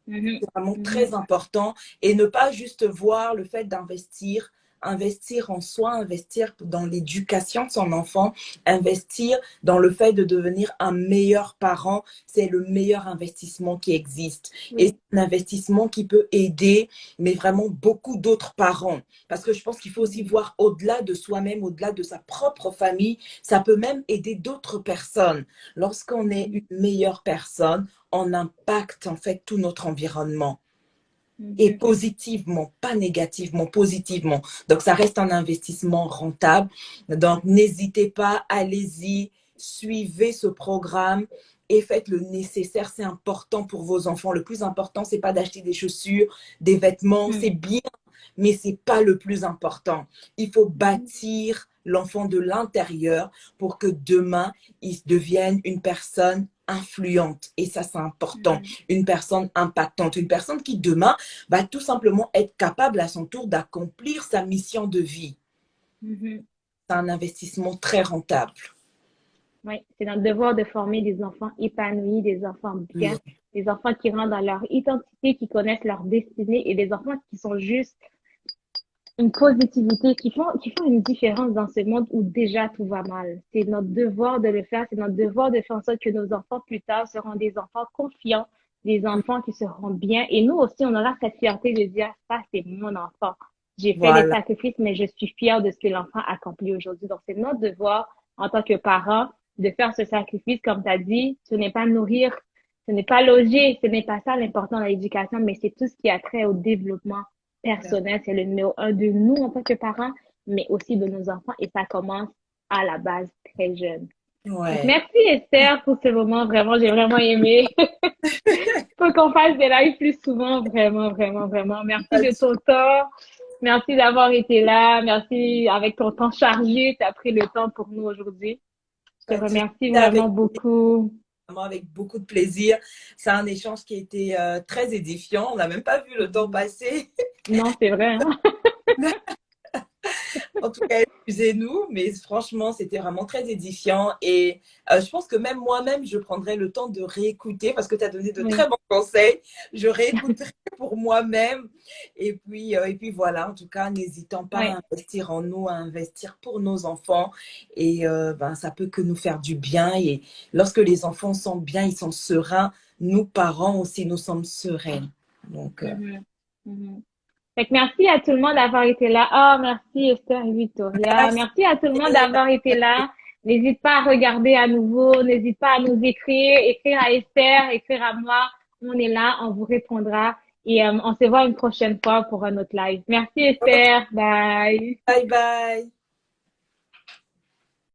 C'est vraiment très important. Et ne pas juste voir le fait d'investir investir en soi, investir dans l'éducation de son enfant, investir dans le fait de devenir un meilleur parent, c'est le meilleur investissement qui existe. Et Oui. c'est un investissement qui peut aider, mais vraiment beaucoup d'autres parents. Parce que je pense qu'il faut aussi voir au-delà de soi-même, au-delà de sa propre famille, ça peut même aider d'autres personnes. Lorsqu'on est une meilleure personne, on impacte en fait tout notre environnement. Et Mhm. positivement, pas négativement, positivement. Donc, ça reste un investissement rentable. Donc, n'hésitez pas, allez-y, suivez ce programme et faites le nécessaire. C'est important pour vos enfants. Le plus important, c'est pas d'acheter des chaussures, des vêtements. C'est Mhm. bien, mais c'est pas le plus important. Il faut Mhm. bâtir l'enfant de l'intérieur pour que demain, il devienne une personne influente. Et ça, c'est important. Mhm. Une personne impactante. Une personne qui, demain, va tout simplement être capable à son tour d'accomplir sa mission de vie. Mhm. C'est un investissement très rentable. Oui, c'est notre devoir de former des enfants épanouis, des enfants bien, Oui, des enfants qui rentrent dans leur identité, qui connaissent leur destinée et des enfants qui sont juste une positivité, qui font une différence dans ce monde où déjà tout va mal. C'est notre devoir de le faire, c'est notre devoir de faire en sorte que nos enfants plus tard seront des enfants confiants, des enfants qui seront bien. Et nous aussi, on aura cette fierté de dire, ça, c'est mon enfant. J'ai fait des voilà. sacrifices, mais je suis fière de ce que l'enfant accomplit aujourd'hui. Donc, c'est notre devoir en tant que parents de faire ce sacrifice. Comme tu as dit, ce n'est pas nourrir, ce n'est pas loger, ce n'est pas ça l'important dans l'éducation, mais c'est tout ce qui a trait au développement personnel, c'est le numéro un de nous en tant que parents, mais aussi de nos enfants et ça commence à la base très jeune. Donc, Ouais. merci Esther pour ce moment. Vraiment, j'ai vraiment aimé. Faut qu'on fasse des lives plus souvent. Vraiment, vraiment, vraiment. Merci de ton temps. Merci d'avoir été là. Merci avec ton temps chargé. Tu as pris le temps pour nous aujourd'hui. Je te Pas de souci. remercie Avec, vraiment beaucoup. avec beaucoup de plaisir. C'est un échange qui a été très édifiant. On n'a même pas vu le temps passer. Non, c'est vrai, hein? En tout cas, excusez-nous, mais franchement, c'était vraiment très édifiant. Et je pense que même moi-même, je prendrai le temps de réécouter parce que tu as donné de très Oui. bons conseils. Je réécouterai pour moi-même. Et puis voilà, en tout cas, n'hésitons pas Oui. à investir en nous, à investir pour nos enfants. Et ben, ça peut que nous faire du bien. Et lorsque les enfants sont bien, ils sont sereins, nous, parents aussi, nous sommes sereins. Donc, Mhm. Mhm. Fait que merci à tout le monde d'avoir été là. Ah, merci Esther et Victoria. merci. Merci à tout le monde d'avoir été là. N'hésite pas à regarder à nouveau. N'hésite pas à nous écrire. Écrire à Esther, écrire à moi. On est là, on vous répondra. Et on se voit une prochaine fois pour un autre live. Merci Esther. Bye. Bye bye.